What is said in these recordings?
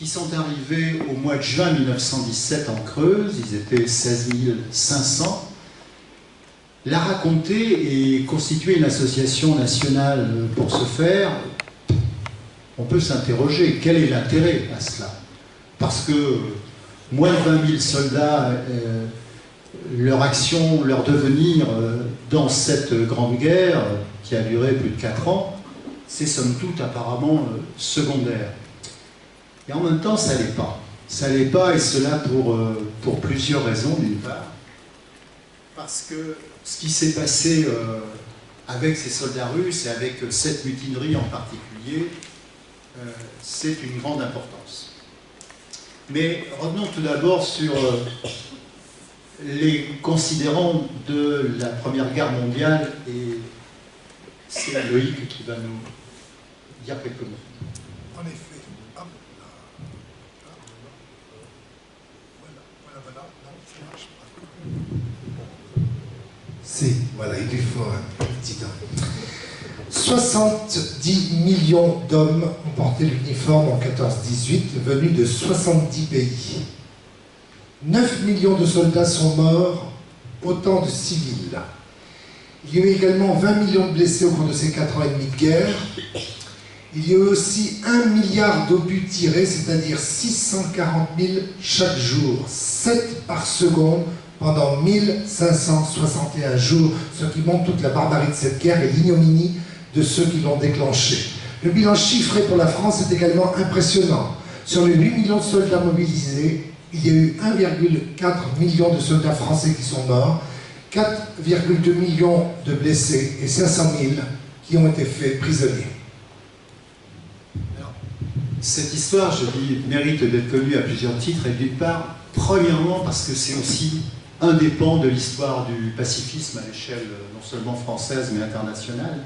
qui sont arrivés au mois de juin 1917 en Creuse, ils étaient 16 500, l'a raconté et constitué une association nationale pour ce faire. On peut s'interroger, quel est l'intérêt à cela? Parce que moins de 20 000 soldats, leur action, leur devenir dans cette grande guerre qui a duré plus de 4 ans, c'est somme toute apparemment secondaire. Et en même temps, ça l'est pas. Ça l'est pas, et cela pour plusieurs raisons, d'une part. Parce que ce qui s'est passé avec ces soldats russes et avec cette mutinerie en particulier, c'est une grande importance. Mais revenons tout d'abord sur les considérants de la Première Guerre mondiale, et c'est Loïc qui va nous dire quelques mots. En effet. Voilà, il est fort, un petit temps. 70 millions d'hommes ont porté l'uniforme en 14-18, venus de 70 pays. 9 millions de soldats sont morts, autant de civils. Il y a eu également 20 millions de blessés au cours de ces 4 ans et demi de guerre. Il y a eu aussi 1 milliard d'obus tirés, c'est-à-dire 640 000 chaque jour, 7 par seconde, pendant 1561 jours, ce qui montre toute la barbarie de cette guerre et l'ignominie de ceux qui l'ont déclenchée. Le bilan chiffré pour la France est également impressionnant. Sur les 8 millions de soldats mobilisés, il y a eu 1,4 million de soldats français qui sont morts, 4,2 millions de blessés et 500 000 qui ont été faits prisonniers. Alors, cette histoire, je dis, mérite d'être connue à plusieurs titres, et d'une part, premièrement parce que c'est aussi un des pans de l'histoire du pacifisme à l'échelle non seulement française mais internationale.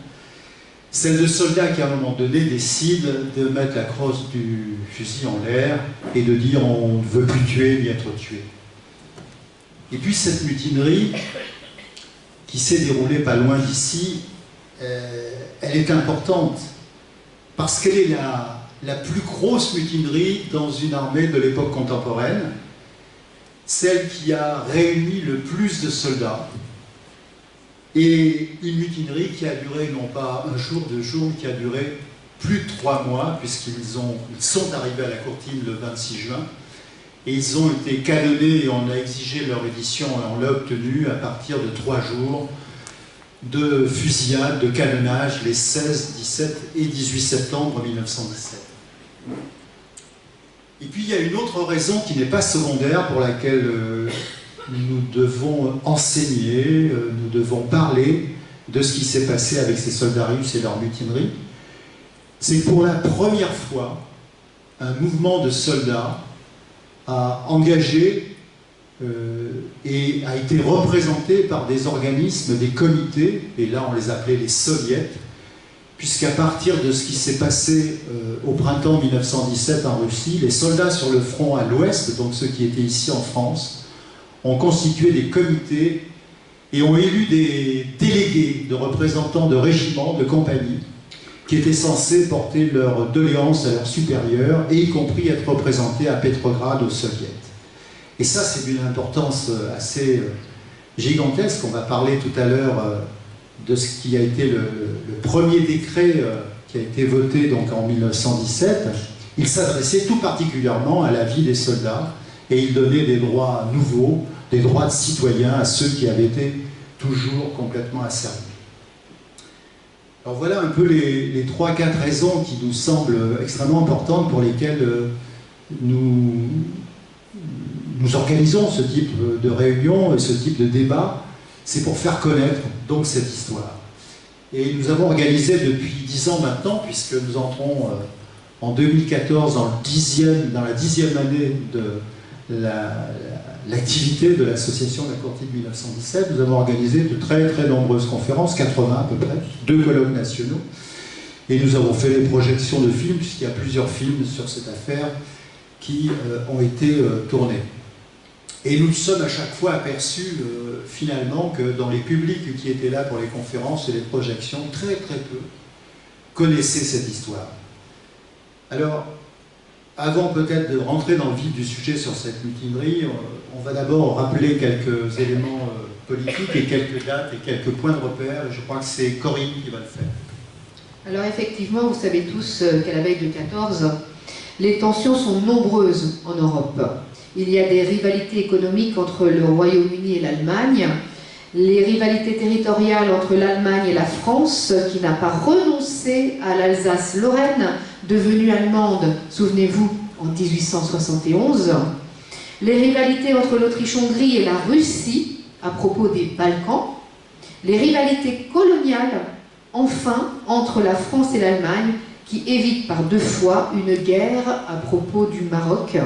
Celle de soldats qui à un moment donné décident de mettre la crosse du fusil en l'air et de dire on ne veut plus tuer ni être tué. Et puis cette mutinerie qui s'est déroulée pas loin d'ici, elle est importante parce qu'elle est la plus grosse mutinerie dans une armée de l'époque contemporaine, celle qui a réuni le plus de soldats, et une mutinerie qui a duré non pas un jour, 2 jours, mais qui a duré plus de 3 mois, puisqu'ils sont arrivés à la Courtine le 26 juin, et ils ont été canonnés, et on a exigé leur édition, et on l'a obtenu à partir de 3 jours de fusillade, de canonnage, les 16, 17 et 18 septembre 1917. Et puis il y a une autre raison qui n'est pas secondaire pour laquelle nous devons enseigner, nous devons parler de ce qui s'est passé avec ces soldats russes et leur mutinerie. C'est que pour la première fois, un mouvement de soldats a engagé et a été représenté par des organismes, des comités, et là on les appelait les soviets, puisqu'à partir de ce qui s'est passé au printemps 1917 en Russie, les soldats sur le front à l'ouest, donc ceux qui étaient ici en France, ont constitué des comités et ont élu des délégués de représentants de régiments, de compagnies, qui étaient censés porter leur doléance à leurs supérieurs, et y compris être représentés à Petrograd aux soviets. Et ça, c'est d'une importance assez gigantesque. On va parler tout à l'heure de ce qui a été le premier décret qui a été voté donc en 1917. Il s'adressait tout particulièrement à la vie des soldats, et il donnait des droits nouveaux, des droits de citoyens à ceux qui avaient été toujours complètement asservis. Alors voilà un peu les 3-4 raisons qui nous semblent extrêmement importantes pour lesquelles nous organisons ce type de réunion et ce type de débat. C'est pour faire connaître donc cette histoire. Et nous avons organisé depuis 10 ans maintenant, puisque nous entrons en 2014 dans la 10e année de l'activité de l'association de la Courtine 1917, nous avons organisé de très très nombreuses conférences, 80 à peu près, 2 colloques nationaux, et nous avons fait des projections de films, puisqu'il y a plusieurs films sur cette affaire qui ont été tournés. Et nous nous sommes à chaque fois aperçus finalement que dans les publics qui étaient là pour les conférences et les projections, très très peu connaissaient cette histoire. Alors, Avant peut-être de rentrer dans le vif du sujet sur cette mutinerie, on va d'abord rappeler quelques éléments politiques et quelques dates et quelques points de repère. Je crois que c'est Corinne qui va le faire. Alors effectivement, vous savez tous qu'à la veille de 14, les tensions sont nombreuses en Europe. Il y a des rivalités économiques entre le Royaume-Uni et l'Allemagne, les rivalités territoriales entre l'Allemagne et la France, qui n'a pas renoncé à l'Alsace-Lorraine, devenue allemande, souvenez-vous, en 1871, les rivalités entre l'Autriche-Hongrie et la Russie, à propos des Balkans, les rivalités coloniales, enfin, entre la France et l'Allemagne, qui évite par 2 fois une guerre à propos du Maroc.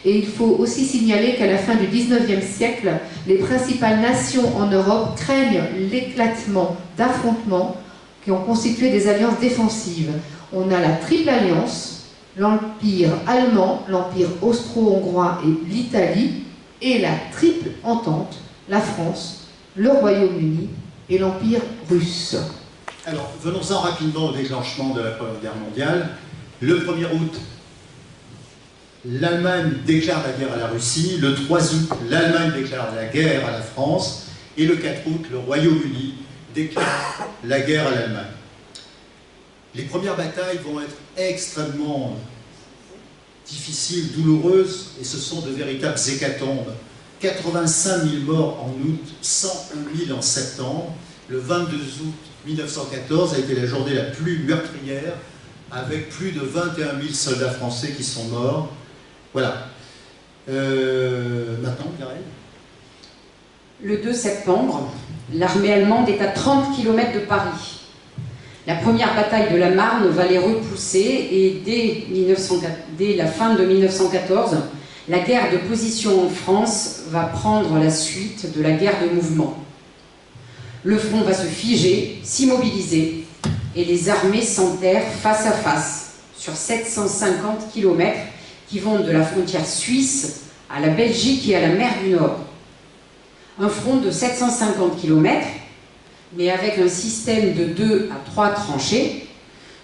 Et il faut aussi signaler qu'à la fin du XIXe siècle, les principales nations en Europe craignent l'éclatement d'affrontements qui ont constitué des alliances défensives. On a la triple alliance, l'Empire allemand, l'Empire austro-hongrois et l'Italie, et la triple entente, la France, le Royaume-Uni et l'Empire russe. Alors, venons-en rapidement au déclenchement de la Première Guerre mondiale. Le 1er août, l'Allemagne déclare la guerre à la Russie. Le 3 août, l'Allemagne déclare la guerre à la France. Et le 4 août, le Royaume-Uni déclare la guerre à l'Allemagne. Les premières batailles vont être extrêmement difficiles, douloureuses, et ce sont de véritables hécatombes. 85 000 morts en août, 101 000 en septembre. Le 22 août 1914 a été la journée la plus meurtrière, avec plus de 21 000 soldats français qui sont morts. Voilà. Maintenant, Mireille. Le 2 septembre, l'armée allemande est à 30 km de Paris. La première bataille de la Marne va les repousser et dès la fin de 1914, la guerre de position en France va prendre la suite de la guerre de mouvement. Le front va se figer, s'immobiliser, et les armées s'enterrent face à face, sur 750 km qui vont de la frontière suisse à la Belgique et à la mer du Nord. Un front de 750 km, mais avec un système de 2 à 3 tranchées,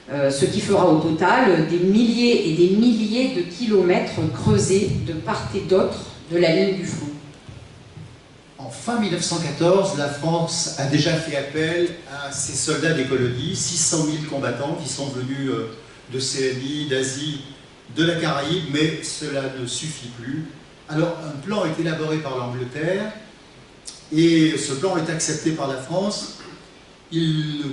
ce qui fera au total des milliers et des milliers de kilomètres creusés de part et d'autre de la ligne du front. En fin 1914, la France a déjà fait appel à ses soldats des colonies, 600 000 combattants qui sont venus d'Océanie, d'Asie, de la Caraïbe, mais cela ne suffit plus. Alors un plan est élaboré par l'Angleterre, et ce plan est accepté par la France. Il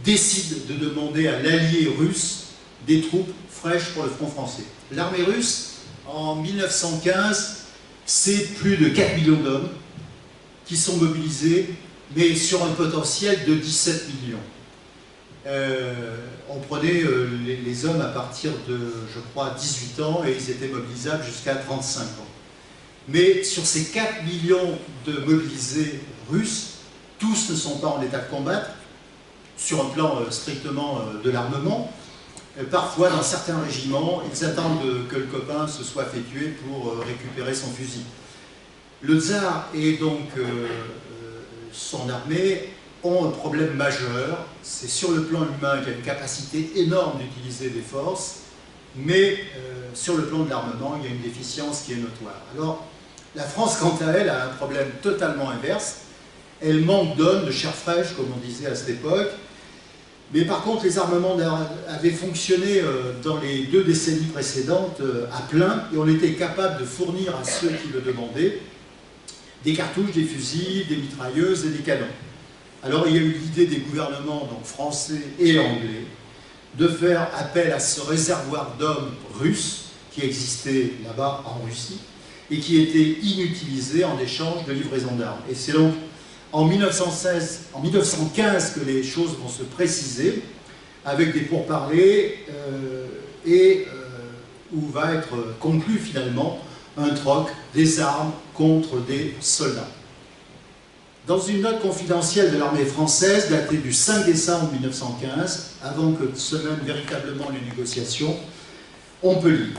décide de demander à l'allié russe des troupes fraîches pour le front français. L'armée russe, en 1915, c'est plus de 4 millions d'hommes qui sont mobilisés, mais sur un potentiel de 17 millions. On prenait les hommes à partir de, je crois, 18 ans, et ils étaient mobilisables jusqu'à 35 ans. Mais sur ces 4 millions de mobilisés russes, tous ne sont pas en état de combattre, sur un plan strictement de l'armement. Parfois, dans certains régiments, ils attendent que le copain se soit fait tuer pour récupérer son fusil. Le tsar et donc son armée ont un problème majeur. C'est sur le plan humain qu'il y a une capacité énorme d'utiliser des forces, mais sur le plan de l'armement, il y a une déficience qui est notoire. Alors, la France, quant à elle, a un problème totalement inverse. Elle manque d'hommes, de chair fraîche, comme on disait à cette époque. Mais par contre, les armements avaient fonctionné dans les 2 décennies précédentes à plein, et on était capable de fournir à ceux qui le demandaient des cartouches, des fusils, des mitrailleuses et des canons. Alors il y a eu l'idée des gouvernements, donc français et anglais, de faire appel à ce réservoir d'hommes russes qui existait là-bas en Russie et qui était inutilisé en échange de livraison d'armes. Et c'est donc en 1915 que les choses vont se préciser, avec des pourparlers où va être conclu finalement un troc des armes contre des soldats. Dans une note confidentielle de l'armée française datée du 5 décembre 1915, avant que se mènent véritablement les négociations, on peut lire.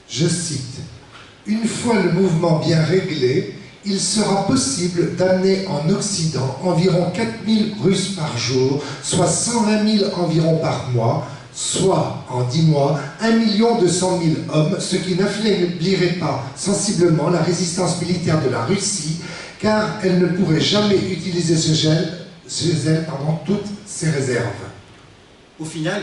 Je cite. « Une fois le mouvement bien réglé, il sera possible d'amener en Occident environ 4 000 Russes par jour, soit 120 000 environ par mois, soit en 10 mois 1 200 000 hommes, ce qui n'affaiblirait pas sensiblement la résistance militaire de la Russie, car elle ne pourrait jamais utiliser chez elle toutes ses réserves. Au final,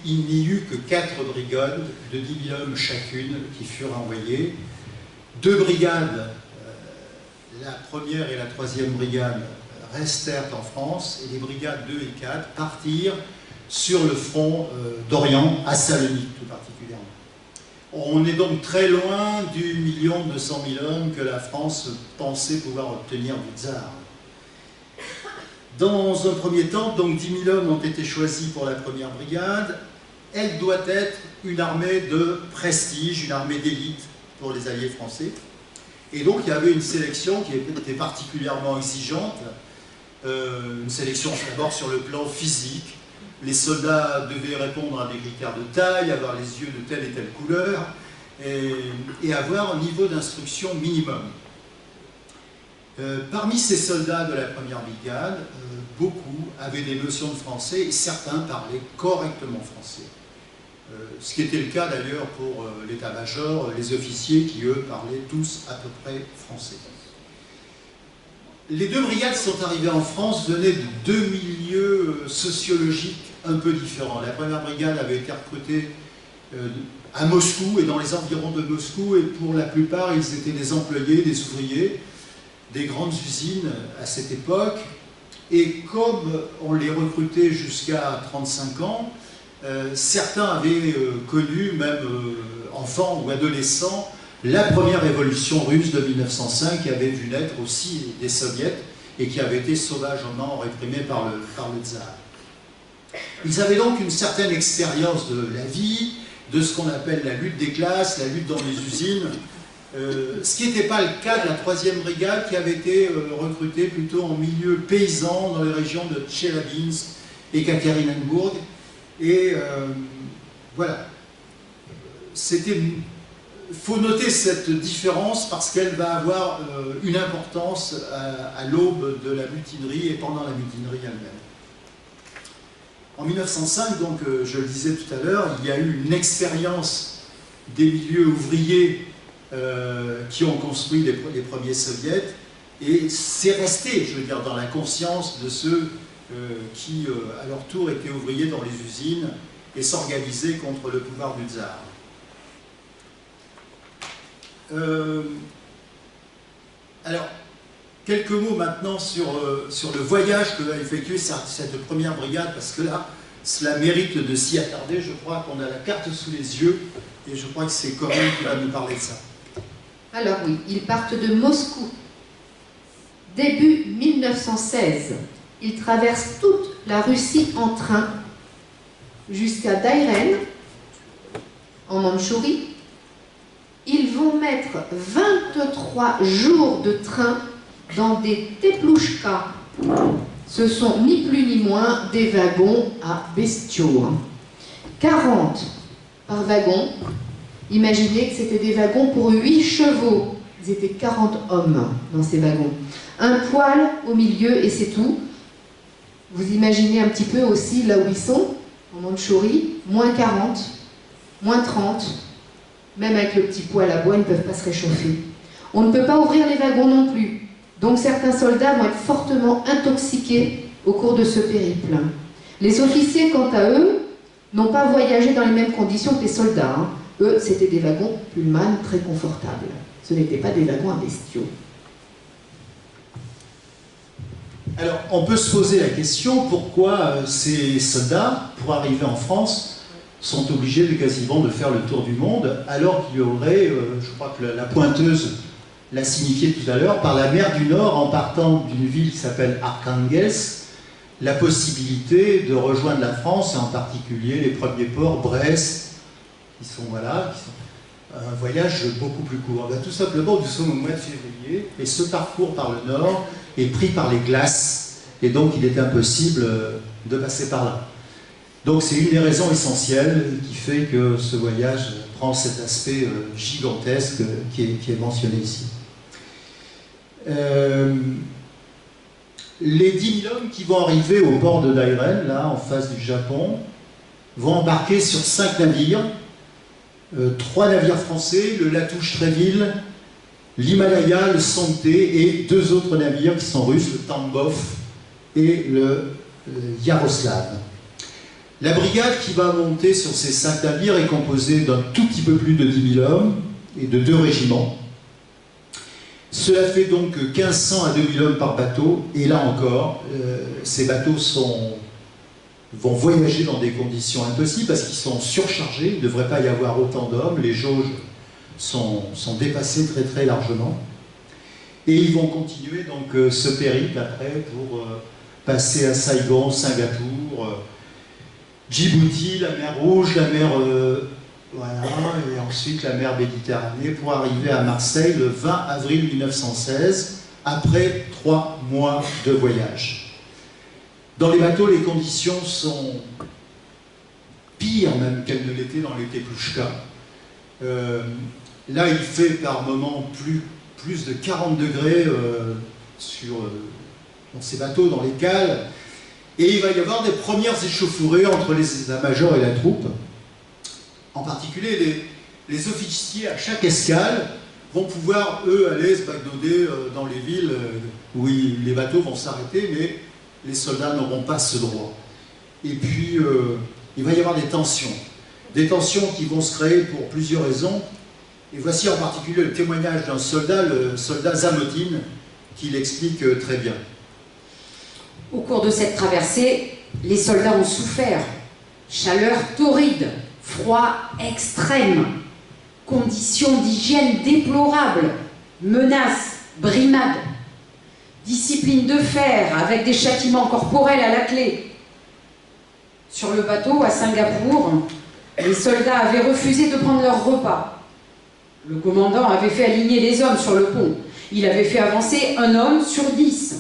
il n'y eut que 4 brigades de 10 000 hommes chacune qui furent envoyées. 2 brigades, la première et la troisième brigade, restèrent en France, et les brigades 2 et 4 partirent sur le front d'Orient, à Salonique tout particulièrement. On est donc très loin du 1 200 000 hommes que la France pensait pouvoir obtenir du tsar. Dans un premier temps, donc 10 000 hommes ont été choisis pour la première brigade. Elle doit être une armée de prestige, une armée d'élite pour les alliés français. Et donc il y avait une sélection qui était particulièrement exigeante, une sélection d'abord sur le plan physique. Les soldats devaient répondre à des critères de taille, avoir les yeux de telle et telle couleur, et avoir un niveau d'instruction minimum. Parmi ces soldats de la première brigade, beaucoup avaient des notions de français et certains parlaient correctement français. Ce qui était le cas d'ailleurs pour l'état-major, les officiers qui eux parlaient tous à peu près français. Les 2 brigades qui sont arrivées en France venaient de 2 milieux sociologiques un peu différents. La première brigade avait été recrutée à Moscou et dans les environs de Moscou, et pour la plupart ils étaient des employés, des ouvriers des grandes usines à cette époque, et comme on les recrutait jusqu'à 35 ans, certains avaient connu, même enfants ou adolescents, la première révolution russe de 1905 qui avait vu naître aussi des soviets et qui avait été sauvagement réprimée par le tsar. Ils avaient donc une certaine expérience de la vie, de ce qu'on appelle la lutte des classes, la lutte dans les usines, ce qui n'était pas le cas de la troisième brigade qui avait été recrutée plutôt en milieu paysan dans les régions de Tchelabinsk et Ekaterinbourg. Et voilà. Il faut noter cette différence parce qu'elle va avoir une importance à l'aube de la mutinerie et pendant la mutinerie elle-même. En 1905, donc, je le disais tout à l'heure, il y a eu une expérience des milieux ouvriers qui ont construit les premiers soviets, et c'est resté, je veux dire, dans la conscience de ceux qui, à leur tour, étaient ouvriers dans les usines et s'organisaient contre le pouvoir du tsar. Alors, quelques mots maintenant sur le voyage que va effectuer cette première brigade, parce que là, cela mérite de s'y attarder. Je crois qu'on a la carte sous les yeux, et je crois que c'est Corinne qui va nous parler de ça. Alors oui, ils partent de Moscou. Début 1916, ils traversent toute la Russie en train jusqu'à Dairen, en Mandchourie. Ils vont mettre 23 jours de train dans des teplouchkas. Ce sont ni plus ni moins des wagons à bestiaux. 40 par wagon. Imaginez que c'était des wagons pour 8 chevaux. Ils étaient 40 hommes dans ces wagons. Un poêle au milieu et c'est tout. Vous imaginez un petit peu aussi là où ils sont, en Mandchourie, moins 40, moins 30. Même avec le petit poêle à bois, ils ne peuvent pas se réchauffer. On ne peut pas ouvrir les wagons non plus. Donc certains soldats vont être fortement intoxiqués au cours de ce périple. Les officiers, quant à eux, n'ont pas voyagé dans les mêmes conditions que les soldats. Hein. Eux, c'était des wagons Pullman très confortables. Ce n'étaient pas des wagons à bestiaux. Alors, on peut se poser la question, pourquoi ces soldats, pour arriver en France, sont obligés quasiment de faire le tour du monde, alors qu'il y aurait, je crois que la pointeuse l'a signifié tout à l'heure, par la mer du Nord, en partant d'une ville qui s'appelle Arkhangelsk, la possibilité de rejoindre la France, et en particulier les premiers ports, Brest, qui sont un voyage beaucoup plus court. Tout simplement, nous sommes au mois de février, et ce parcours par le Nord est pris par les glaces, et donc il est impossible de passer par là. Donc c'est une des raisons essentielles qui fait que ce voyage prend cet aspect gigantesque qui est mentionné ici. Les 10 000 hommes qui vont arriver au port de Dairen, là, en face du Japon, vont embarquer sur 5 navires, 3 navires français, le Latouche-Tréville, l'Himalaya, le Santé, et 2 autres navires qui sont russes, le Tambov et le Yaroslav. La brigade qui va monter sur ces 5 navires est composée d'un tout petit peu plus de 10 000 hommes et de 2 régiments. Cela fait donc 1500 à 2000 hommes par bateau, et là encore, ces bateaux vont voyager dans des conditions impossibles parce qu'ils sont surchargés, il ne devrait pas y avoir autant d'hommes, les jauges sont dépassées très très largement. Et ils vont continuer donc ce périple après pour passer à Saigon, Singapour, Djibouti, la mer Rouge, la mer... voilà, et ensuite la mer Méditerranée pour arriver à Marseille le 20 avril 1916, après 3 mois de voyage. Dans les bateaux, les conditions sont pires même qu'elles ne l'étaient dans les Teplutchka. Là, il fait par moments plus de 40 degrés dans ces bateaux, dans les cales, et il va y avoir des premières échauffourées entre les états-majors et la troupe. En particulier, les officiers à chaque escale vont pouvoir, eux, aller se backdoder dans les villes où les bateaux vont s'arrêter, mais les soldats n'auront pas ce droit. Et puis, il va y avoir des tensions qui vont se créer pour plusieurs raisons. Et voici en particulier le témoignage d'un soldat, le soldat Zamotine, qui l'explique très bien. Au cours de cette traversée, les soldats ont souffert. Chaleur torride, froid extrême, conditions d'hygiène déplorables, menaces, brimades, discipline de fer avec des châtiments corporels à la clé. Sur le bateau, à Singapour, les soldats avaient refusé de prendre leur repas. Le commandant avait fait aligner les hommes sur le pont. Il avait fait avancer un homme sur 10.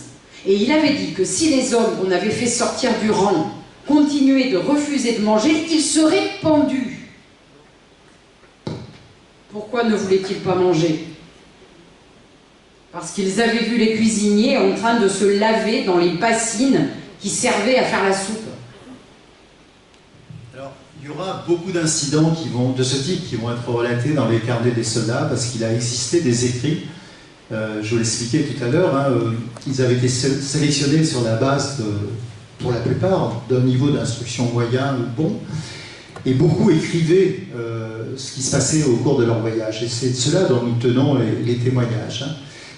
Et il avait dit que si les hommes qu'on avait fait sortir du rang continuaient de refuser de manger, ils seraient pendus. Pourquoi ne voulaient-ils pas manger? Parce qu'ils avaient vu les cuisiniers en train de se laver dans les bassines qui servaient à faire la soupe. Alors, il y aura beaucoup d'incidents de ce type qui vont être relatés dans les carnets des soldats, parce qu'il a existé des écrits. Je vous l'expliquais tout à l'heure, ils avaient été sélectionnés sur la base, pour la plupart, d'un niveau d'instruction moyen ou bon, et beaucoup écrivaient ce qui se passait au cours de leur voyage. Et c'est de cela dont nous tenons les témoignages.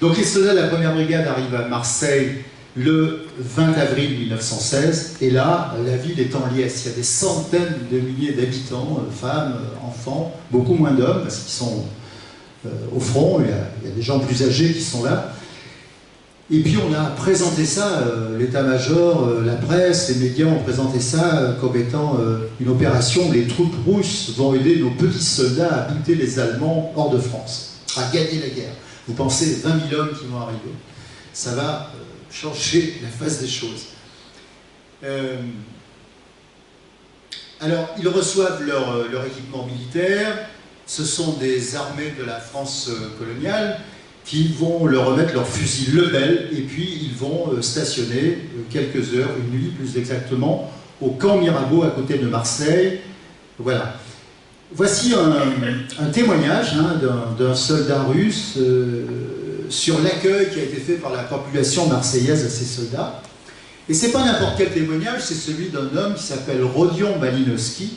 Donc les soldats de la première brigade arrivent à Marseille le 20 avril 1916, et là, la ville est en liesse. Il y a des centaines de milliers d'habitants, femmes, enfants, beaucoup moins d'hommes, parce qu'ils sont au front, il y a des gens plus âgés qui sont là. Et puis on a présenté ça, l'état-major, la presse, les médias ont présenté ça comme étant une opération où les troupes russes vont aider nos petits soldats à buter les Allemands hors de France, à gagner la guerre. Vous pensez 20 000 hommes qui vont arriver. Ça va changer la face des choses. Alors, ils reçoivent leur équipement militaire. Ce sont des armées de la France coloniale qui vont leur remettre leur fusil Lebel, et puis ils vont stationner quelques heures, une nuit plus exactement, au camp Mirabeau à côté de Marseille. Voilà. Voici un témoignage d'un soldat russe sur l'accueil qui a été fait par la population marseillaise à ces soldats. Et c'est pas n'importe quel témoignage, c'est celui d'un homme qui s'appelle Rodion Malinowski.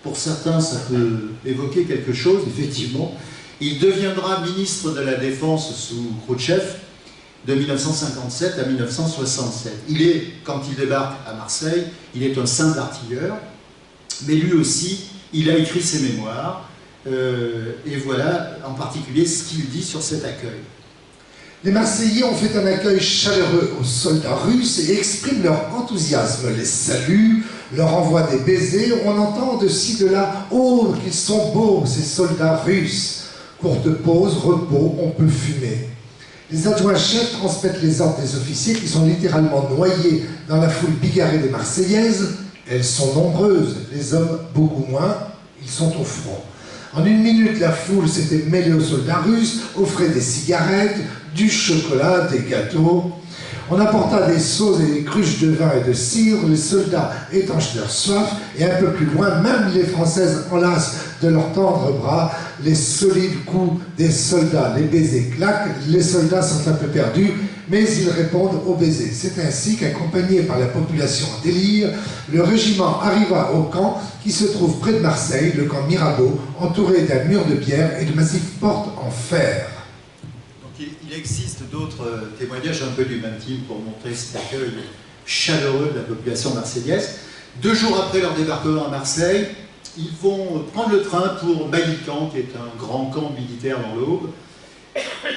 Pour certains, ça peut évoquer quelque chose, effectivement. Il deviendra ministre de la Défense sous Khrouchtchev de 1957 à 1967. Quand il débarque à Marseille, il est un simple artilleur, mais lui aussi, il a écrit ses mémoires, et voilà en particulier ce qu'il dit sur cet accueil. Les Marseillais ont fait un accueil chaleureux aux soldats russes et expriment leur enthousiasme, les saluent, leur envoient des baisers. On entend de ci, de là « Oh, qu'ils sont beaux, ces soldats russes !» Courte pause, repos, on peut fumer. Les adjoints-chefs transmettent les ordres des officiers qui sont littéralement noyés dans la foule bigarrée des Marseillaises. Elles sont nombreuses, les hommes beaucoup moins, ils sont au front. En une minute, la foule s'était mêlée aux soldats russes, offrait des cigarettes, du chocolat, des gâteaux. On apporta des seaux et des cruches de vin et de cidre, les soldats étanchent leur soif, et un peu plus loin, même les Françaises enlacent de leurs tendres bras les solides coups des soldats. Les baisers claquent, les soldats sont un peu perdus, mais ils répondent aux baisers. C'est ainsi qu'accompagné par la population en délire, le régiment arriva au camp qui se trouve près de Marseille, le camp Mirabeau, entouré d'un mur de pierre et de massives portes en fer. Il existe d'autres témoignages un peu du même type pour montrer cet accueil chaleureux de la population marseillaise. 2 jours après leur débarquement à Marseille, ils vont prendre le train pour Mailly-Camp, qui est un grand camp militaire dans l'Aube,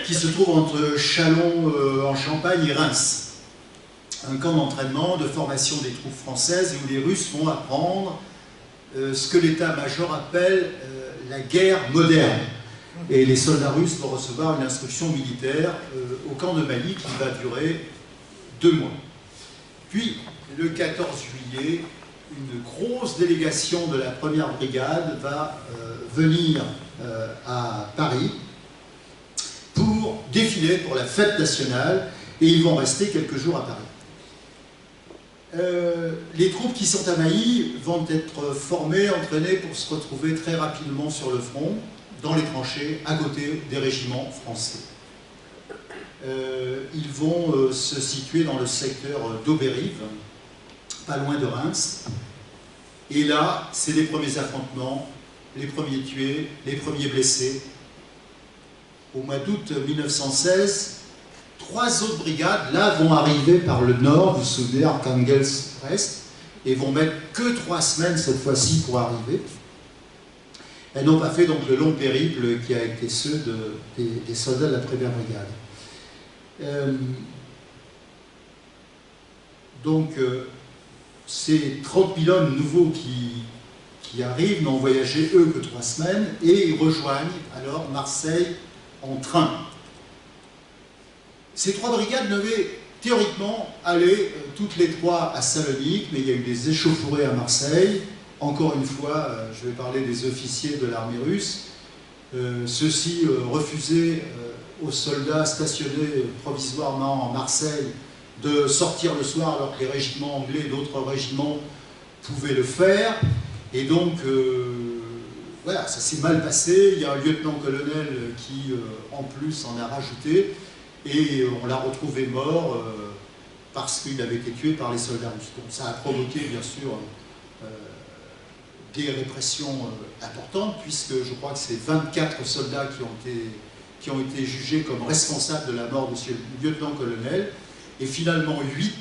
qui se trouve entre Châlons en Champagne et Reims. Un camp d'entraînement, de formation des troupes françaises, où les Russes vont apprendre ce que l'état-major appelle la guerre moderne. Et les soldats russes vont recevoir une instruction militaire au camp de Mailly qui va durer 2 mois. Puis, le 14 juillet, une grosse délégation de la première brigade va venir à Paris pour défiler pour la fête nationale, et ils vont rester quelques jours à Paris. Les troupes qui sont à Mailly vont être formées, entraînées pour se retrouver très rapidement sur le front, dans les tranchées, à côté des régiments français. Ils vont se situer dans le secteur d'Auberive, pas loin de Reims. Et là, c'est les premiers affrontements, les premiers tués, les premiers blessés. Au mois d'août 1916, 3 autres brigades, là, vont arriver par le nord, vous vous souvenez, Arkhangels-Brest, et vont mettre que 3 semaines cette fois-ci pour arriver. Elles n'ont pas fait donc le long périple qui a été ceux des soldats de la première brigade. Ces 30 000 hommes nouveaux qui arrivent n'ont voyagé eux que 3 semaines, et ils rejoignent alors Marseille en train. Ces 3 brigades devaient théoriquement aller toutes les 3 à Salonique, mais il y a eu des échauffourées à Marseille. Encore une fois, je vais parler des officiers de l'armée russe. Ceux-ci refusaient aux soldats stationnés provisoirement en Marseille de sortir le soir alors que les régiments anglais et d'autres régiments pouvaient le faire. Et donc, voilà, ça s'est mal passé. Il y a un lieutenant-colonel qui, en plus, en a rajouté. Et on l'a retrouvé mort parce qu'il avait été tué par les soldats russes. Donc ça a provoqué, bien sûr, des répressions importantes, puisque je crois que c'est 24 soldats qui ont été jugés comme responsables de la mort de ce lieutenant-colonel, et finalement 8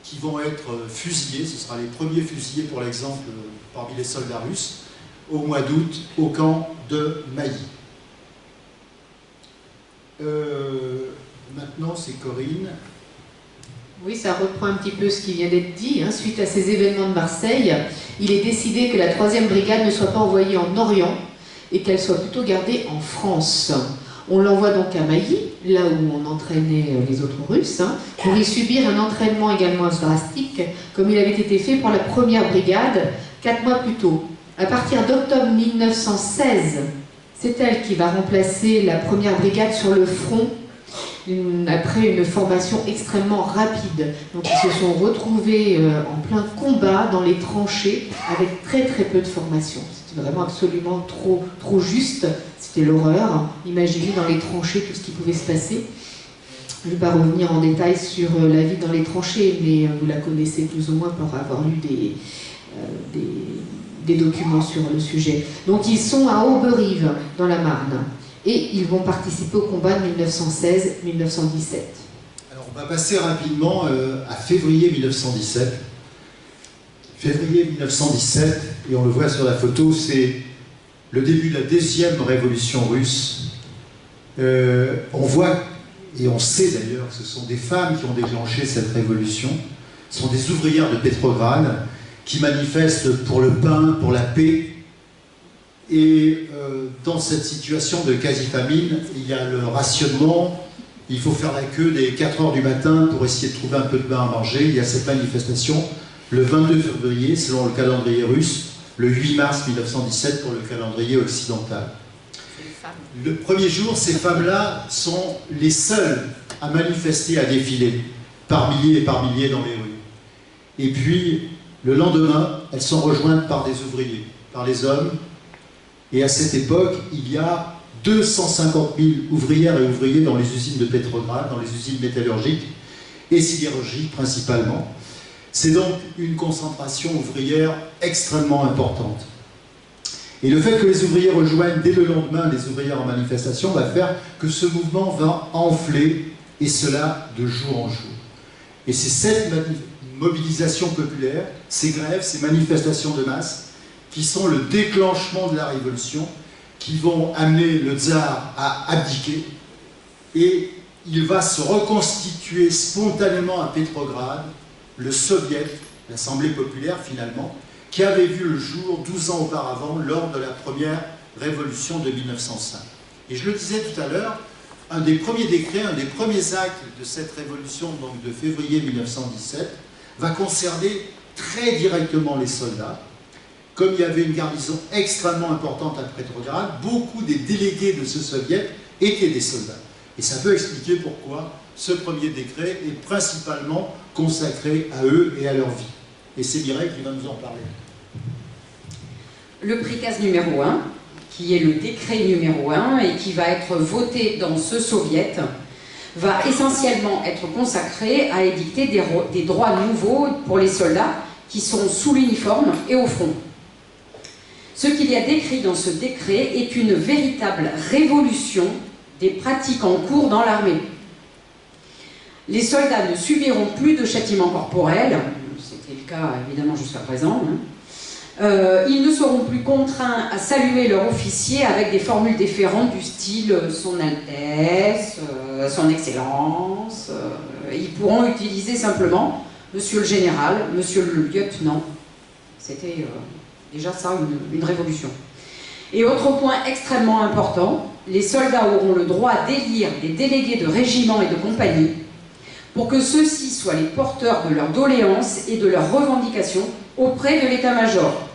qui vont être fusillés. Ce sera les premiers fusillés, pour l'exemple, parmi les soldats russes, au mois d'août, au camp de Mailly. Maintenant, c'est Corinne. Oui, ça reprend un petit peu ce qui vient d'être dit. Suite à ces événements de Marseille, il est décidé que la 3e brigade ne soit pas envoyée en Orient et qu'elle soit plutôt gardée en France. On l'envoie donc à Mailly, là où on entraînait les autres Russes, pour y subir un entraînement également drastique, comme il avait été fait pour la première brigade 4 mois plus tôt. À partir d'octobre 1916, c'est elle qui va remplacer la première brigade sur le front après une formation extrêmement rapide. Donc ils se sont retrouvés en plein combat dans les tranchées avec très très peu de formation. C'était vraiment absolument trop juste, c'était l'horreur. Imaginez dans les tranchées tout ce qui pouvait se passer. Je ne vais pas revenir en détail sur la vie dans les tranchées, mais vous la connaissez plus ou moins pour avoir lu des documents sur le sujet. Donc ils sont à Auberive, dans la Marne. Et ils vont participer au combat de 1916-1917. Alors on va passer rapidement à février 1917. Février 1917, et on le voit sur la photo, c'est le début de la 2e révolution russe. On voit, et on sait d'ailleurs, que ce sont des femmes qui ont déclenché cette révolution. Ce sont des ouvrières de Pétrograd qui manifestent pour le pain, pour la paix. Et dans cette situation de quasi-famine, il y a le rationnement, il faut faire la queue dès 4 h du matin pour essayer de trouver un peu de pain à manger. Il y a cette manifestation le 22 février, selon le calendrier russe, le 8 mars 1917 pour le calendrier occidental. Le premier jour, ces femmes-là sont les seules à manifester, à défiler. par milliers et par milliers dans les rues. Et puis, le lendemain, elles sont rejointes par des ouvriers, par les hommes. Et à cette époque, il y a 250 000 ouvrières et ouvriers dans les usines de Petrograd, dans les usines métallurgiques et sidérurgiques principalement. C'est donc une concentration ouvrière extrêmement importante. Et le fait que les ouvriers rejoignent dès le lendemain les ouvrières en manifestation va faire que ce mouvement va enfler, et cela de jour en jour. Et c'est cette mobilisation populaire, ces grèves, ces manifestations de masse, qui sont le déclenchement de la révolution, qui vont amener le tsar à abdiquer, et il va se reconstituer spontanément à Petrograd, le Soviet, l'Assemblée populaire finalement, qui avait vu le jour 12 ans auparavant lors de la première révolution de 1905. Et je le disais tout à l'heure, un des premiers décrets, un des premiers actes de cette révolution donc de février 1917 va concerner très directement les soldats. Comme il y avait une garnison extrêmement importante à Petrograd, beaucoup des délégués de ce soviet étaient des soldats. Et ça peut expliquer pourquoi ce premier décret est principalement consacré à eux et à leur vie. Et c'est Mireille qui va nous en parler. Le prikaz numéro 1, qui est le décret numéro 1 et qui va être voté dans ce soviet, va essentiellement être consacré à édicter des droits nouveaux pour les soldats qui sont sous l'uniforme et au front. Ce qu'il y a décrit dans ce décret est une véritable révolution des pratiques en cours dans l'armée. Les soldats ne subiront plus de châtiments corporels, c'était le cas évidemment jusqu'à présent. Ils ne seront plus contraints à saluer leur officier avec des formules déférentes du style « Son Altesse »,« Son Excellence ». Ils pourront utiliser simplement « Monsieur le Général »,« Monsieur le Lieutenant ». C'était déjà ça une révolution. Et autre point extrêmement important, les soldats auront le droit d'élire des délégués de régiment et de compagnie pour que ceux-ci soient les porteurs de leurs doléances et de leurs revendications auprès de l'état-major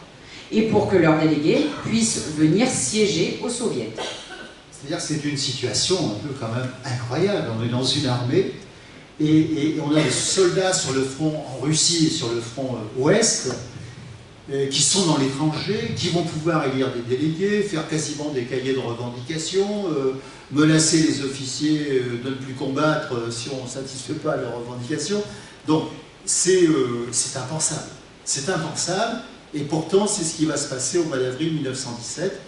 et pour que leurs délégués puissent venir siéger au soviet. C'est-à-dire que c'est une situation un peu quand même incroyable. On est dans une armée et on a des soldats sur le front en Russie et sur le front ouest qui sont dans l'étranger, qui vont pouvoir élire des délégués, faire quasiment des cahiers de revendications, menacer les officiers de ne plus combattre si on ne satisfait pas leurs revendications. Donc c'est impensable. C'est impensable, et pourtant c'est ce qui va se passer au mois d'avril 1917.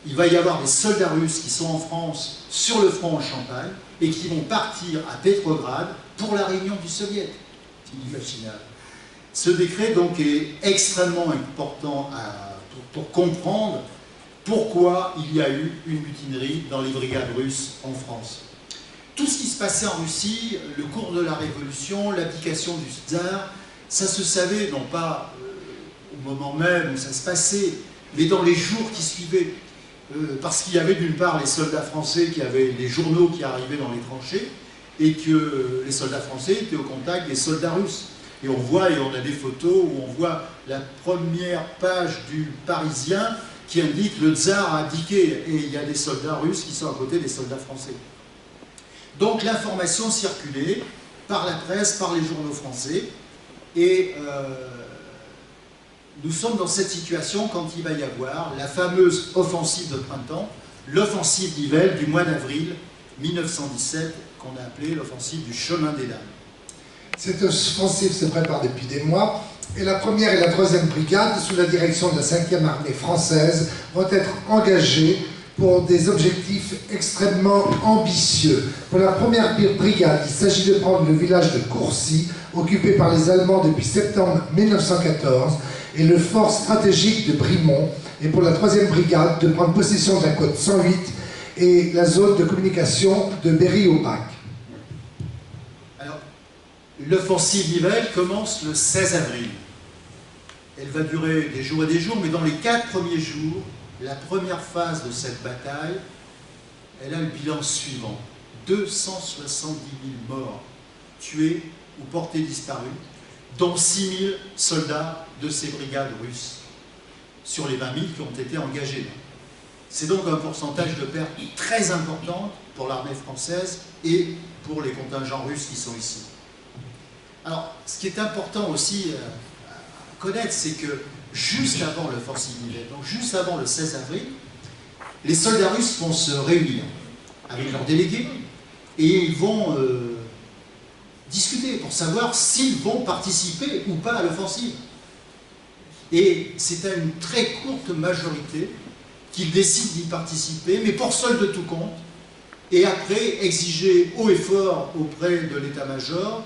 Il va y avoir des soldats russes qui sont en France sur le front en Champagne et qui vont partir à Petrograd pour la réunion du Soviet. C'est inimaginable. Ce décret donc est extrêmement important pour comprendre pourquoi il y a eu une mutinerie dans les brigades russes en France. Tout ce qui se passait en Russie, le cours de la Révolution, l'abdication du tsar, ça se savait non pas au moment même où ça se passait, mais dans les jours qui suivaient. Parce qu'il y avait d'une part les soldats français qui avaient les journaux qui arrivaient dans les tranchées, et que les soldats français étaient au contact des soldats russes. Et on voit, et on a des photos où on voit la première page du Parisien qui indique le tsar a abdiqué, et il y a des soldats russes qui sont à côté des soldats français. Donc l'information circulait par la presse, par les journaux français, et nous sommes dans cette situation quand il va y avoir la fameuse offensive de printemps, l'offensive d'Nivelles du mois d'avril 1917, qu'on a appelée l'offensive du chemin des dames. Cette offensive se prépare depuis des mois, et la première et la troisième brigade, sous la direction de la 5e armée française, vont être engagées pour des objectifs extrêmement ambitieux. Pour la première brigade, il s'agit de prendre le village de Courcy, occupé par les Allemands depuis septembre 1914, et le fort stratégique de Brimont, et pour la troisième brigade, de prendre possession de la côte 108 et la zone de communication de Berry-au-Bac. L'offensive Nivelles commence le 16 avril. Elle va durer des jours et des jours, mais dans les 4 premiers jours, la première phase de cette bataille, elle a le bilan suivant. 270 000 morts, tués ou portés disparus, dont 6 000 soldats de ces brigades russes, sur les 20 000 qui ont été engagés. C'est donc un pourcentage de pertes très important pour l'armée française et pour les contingents russes qui sont ici. Alors, ce qui est important aussi à connaître, c'est que juste avant l'offensive Nivelle, donc juste avant le 16 avril, les soldats russes vont se réunir avec leurs délégués et ils vont discuter pour savoir s'ils vont participer ou pas à l'offensive. Et c'est à une très courte majorité qu'ils décident d'y participer, mais pour solde de tout compte, et après exiger haut et fort auprès de l'état-major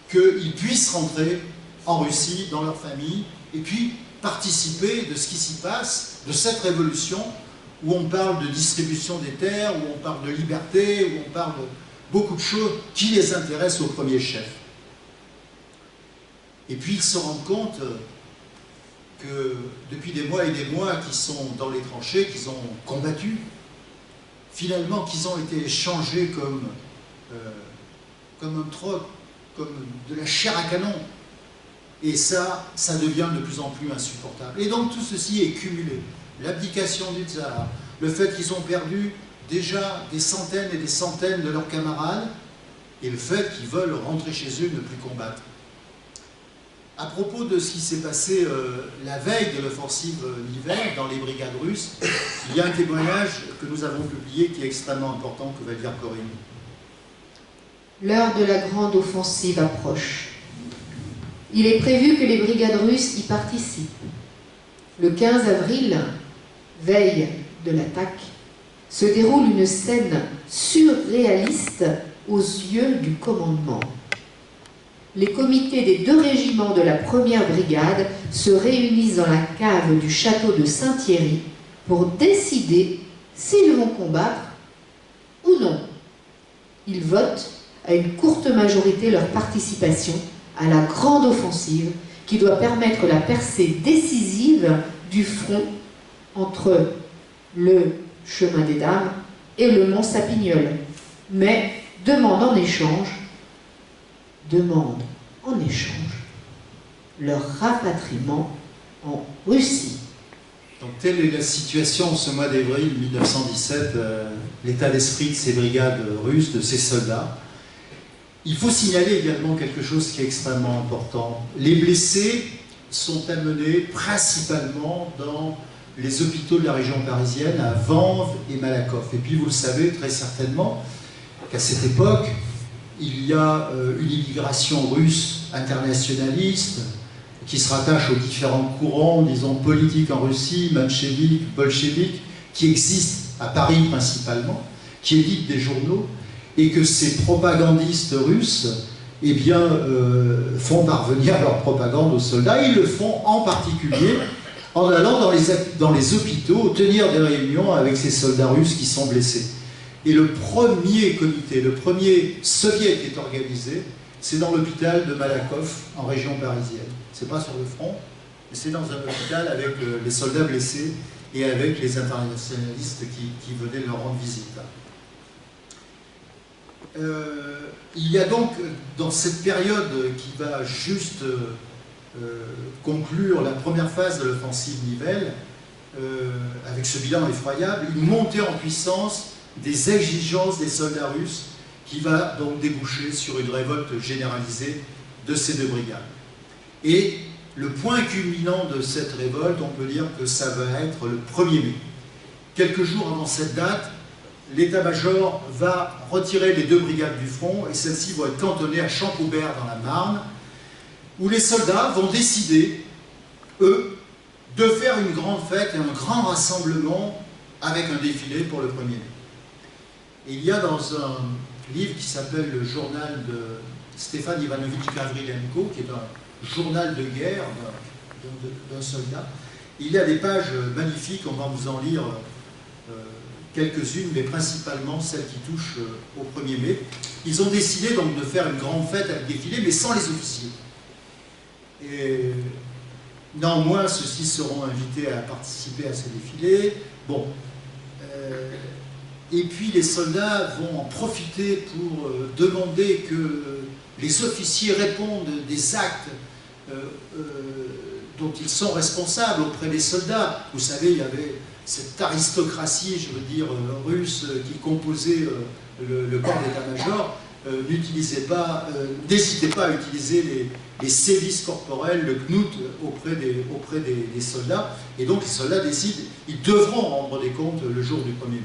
qu'ils puissent rentrer en Russie, dans leur famille, et puis participer de ce qui s'y passe, de cette révolution, où on parle de distribution des terres, où on parle de liberté, où on parle de beaucoup de choses qui les intéressent au premier chef. Et puis ils se rendent compte que depuis des mois et des mois qu'ils sont dans les tranchées, qu'ils ont combattu, finalement qu'ils ont été échangés comme un troc, comme de la chair à canon. Et ça devient de plus en plus insupportable. Et donc tout ceci est cumulé. L'abdication du tsar, le fait qu'ils ont perdu déjà des centaines et des centaines de leurs camarades, et le fait qu'ils veulent rentrer chez eux et ne plus combattre. À propos de ce qui s'est passé la veille de l'offensive Nivelle dans les brigades russes, il y a un témoignage que nous avons publié qui est extrêmement important, que va dire Corinne. L'heure de la grande offensive approche. Il est prévu que les brigades russes y participent. Le 15 avril, veille de l'attaque, se déroule une scène surréaliste aux yeux du commandement. Les comités des 2 régiments de la première brigade se réunissent dans la cave du château de Saint-Thierry pour décider s'ils vont combattre ou non. Ils votent à une courte majorité leur participation à la grande offensive qui doit permettre la percée décisive du front entre le chemin des Dames et le mont Sapignol, mais demande en échange leur rapatriement en Russie. Donc telle est la situation ce mois d'avril 1917, l'état d'esprit de ces brigades russes, de ces soldats. Il faut signaler également quelque chose qui est extrêmement important. Les blessés sont amenés principalement dans les hôpitaux de la région parisienne, à Vanves et Malakoff. Et puis vous le savez très certainement qu'à cette époque, il y a une immigration russe internationaliste qui se rattache aux différents courants, disons, politiques en Russie, mencheviques, bolcheviques, qui existent à Paris principalement, qui éditent des journaux, et que ces propagandistes russes eh bien, font parvenir leur propagande aux soldats. Ils le font en particulier en allant dans les hôpitaux tenir des réunions avec ces soldats russes qui sont blessés. Et le premier comité, le premier soviet qui est organisé, c'est dans l'hôpital de Malakoff, en région parisienne. C'est pas sur le front, mais c'est dans un hôpital avec les soldats blessés et avec les internationalistes qui venaient leur rendre visite. Il y a donc, dans cette période qui va juste conclure la première phase de l'offensive Nivelle, avec ce bilan effroyable, une montée en puissance des exigences des soldats russes qui va donc déboucher sur une révolte généralisée de ces 2 brigades. Et le point culminant de cette révolte, on peut dire que ça va être le 1er mai. Quelques jours avant cette date, l'état-major va retirer les 2 brigades du front et celles-ci vont être cantonnées à Champaubert dans la Marne, où les soldats vont décider, eux, de faire une grande fête et un grand rassemblement avec un défilé pour le 1er mai. Et il y a dans un livre qui s'appelle le journal de Stéphane Ivanovitch Gavrilenko, qui est un journal de guerre d'un soldat, il y a des pages magnifiques, on va vous en lire quelques-unes, mais principalement celles qui touchent au 1er mai. Ils ont décidé donc de faire une grande fête avec défilé, mais sans les officiers. Et néanmoins, ceux-ci seront invités à participer à ce défilé. Bon. Et puis les soldats vont en profiter pour demander que les officiers répondent des actes dont ils sont responsables auprès des soldats. Vous savez, il y avait cette aristocratie, je veux dire, russe qui composait le corps d'état-major, n'hésitez pas à utiliser les sévices corporels, le knout auprès des soldats, et donc les soldats décident, ils devront rendre des comptes le jour du 1er mai.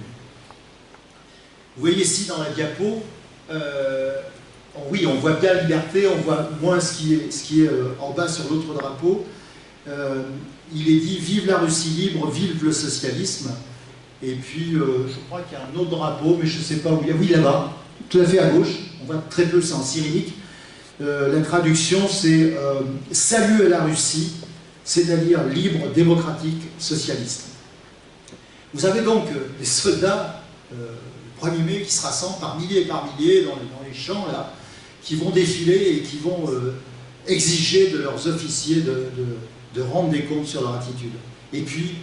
Vous voyez ici dans la diapo, oui, on voit bien liberté, on voit moins ce qui est en bas sur l'autre drapeau. Il est dit « Vive la Russie libre, vive le socialisme ». Et puis, je crois qu'il y a un autre drapeau, mais je ne sais pas où il y a. Oui, là-bas, tout à fait à gauche. On voit très peu, c'est en cyrillique. La traduction, c'est « Salut à la Russie », c'est-à-dire libre, démocratique, socialiste. Vous avez donc des soldats, le 1er mai, qui se rassemblent par milliers et par milliers dans les champs, là, qui vont défiler et qui vont exiger de leurs officiers de rendre des comptes sur leur attitude. Et puis,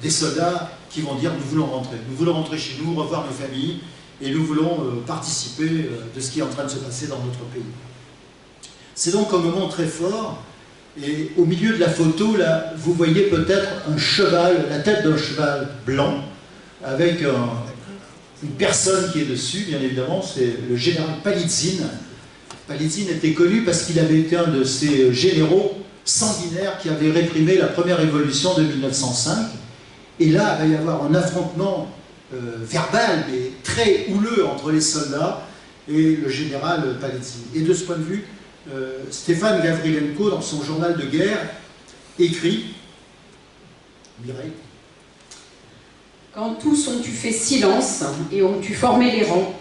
des soldats qui vont dire « Nous voulons rentrer chez nous, revoir nos familles, et nous voulons participer de ce qui est en train de se passer dans notre pays. » C'est donc un moment très fort, et au milieu de la photo, là, vous voyez peut-être un cheval, la tête d'un cheval blanc, avec une personne qui est dessus, bien évidemment, c'est le général Palitzin. Palitzin était connu parce qu'il avait été un de ces généraux sanguinaires qui avait réprimé la première révolution de 1905. Et là, il va y avoir un affrontement verbal, mais très houleux entre les soldats et le général Palitzin. Et de ce point de vue, Stéphane Gavrilenko, dans son journal de guerre, écrit Mireille. Quand tous ont eu fait silence et ont eu formé les rangs,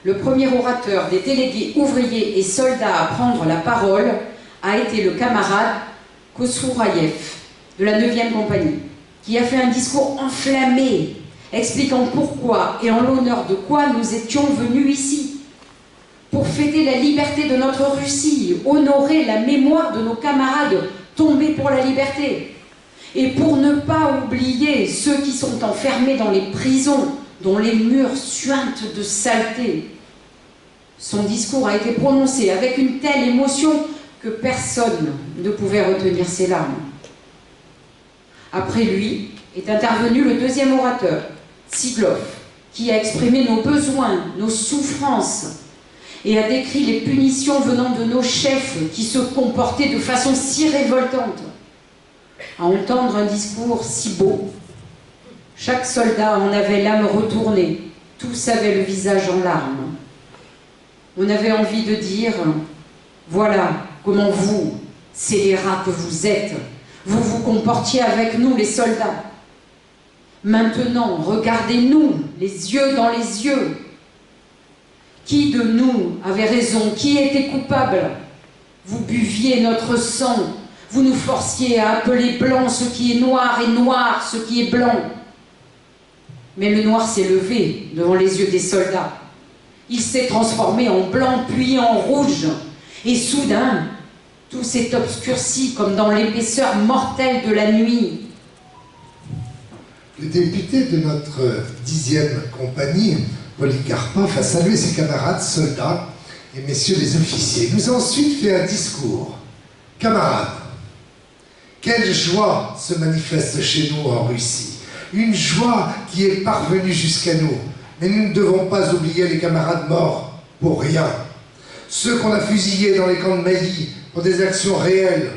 le premier orateur des délégués ouvriers et soldats à prendre la parole a été le camarade Kossouraïev de la 9e compagnie, qui a fait un discours enflammé, expliquant pourquoi et en l'honneur de quoi nous étions venus ici. Pour fêter la liberté de notre Russie, honorer la mémoire de nos camarades tombés pour la liberté, et pour ne pas oublier ceux qui sont enfermés dans les prisons, dont les murs suintent de saleté. Son discours a été prononcé avec une telle émotion que personne ne pouvait retenir ses larmes. Après lui est intervenu le deuxième orateur, Tsiglov, qui a exprimé nos besoins, nos souffrances, et a décrit les punitions venant de nos chefs qui se comportaient de façon si révoltante. À entendre un discours si beau, chaque soldat en avait l'âme retournée, tous avaient le visage en larmes. On avait envie de dire « Voilà comment vous, scélérats que vous êtes, vous vous comportiez avec nous les soldats. Maintenant, regardez-nous, les yeux dans les yeux. Qui de nous avait raison? Qui était coupable? Vous buviez notre sang, vous nous forciez à appeler blanc ce qui est noir et noir ce qui est blanc. Mais le noir s'est levé devant les yeux des soldats. Il s'est transformé en blanc puis en rouge. Et soudain, tout s'est obscurci comme dans l'épaisseur mortelle de la nuit. Le député de notre 10e compagnie, Polikarpov, a salué ses camarades soldats et messieurs les officiers. Il nous a ensuite fait un discours. Camarades, quelle joie se manifeste chez nous en Russie. Une joie qui est parvenue jusqu'à nous. Mais nous ne devons pas oublier les camarades morts pour rien. Ceux qu'on a fusillés dans les camps de Mailly pour des actions réelles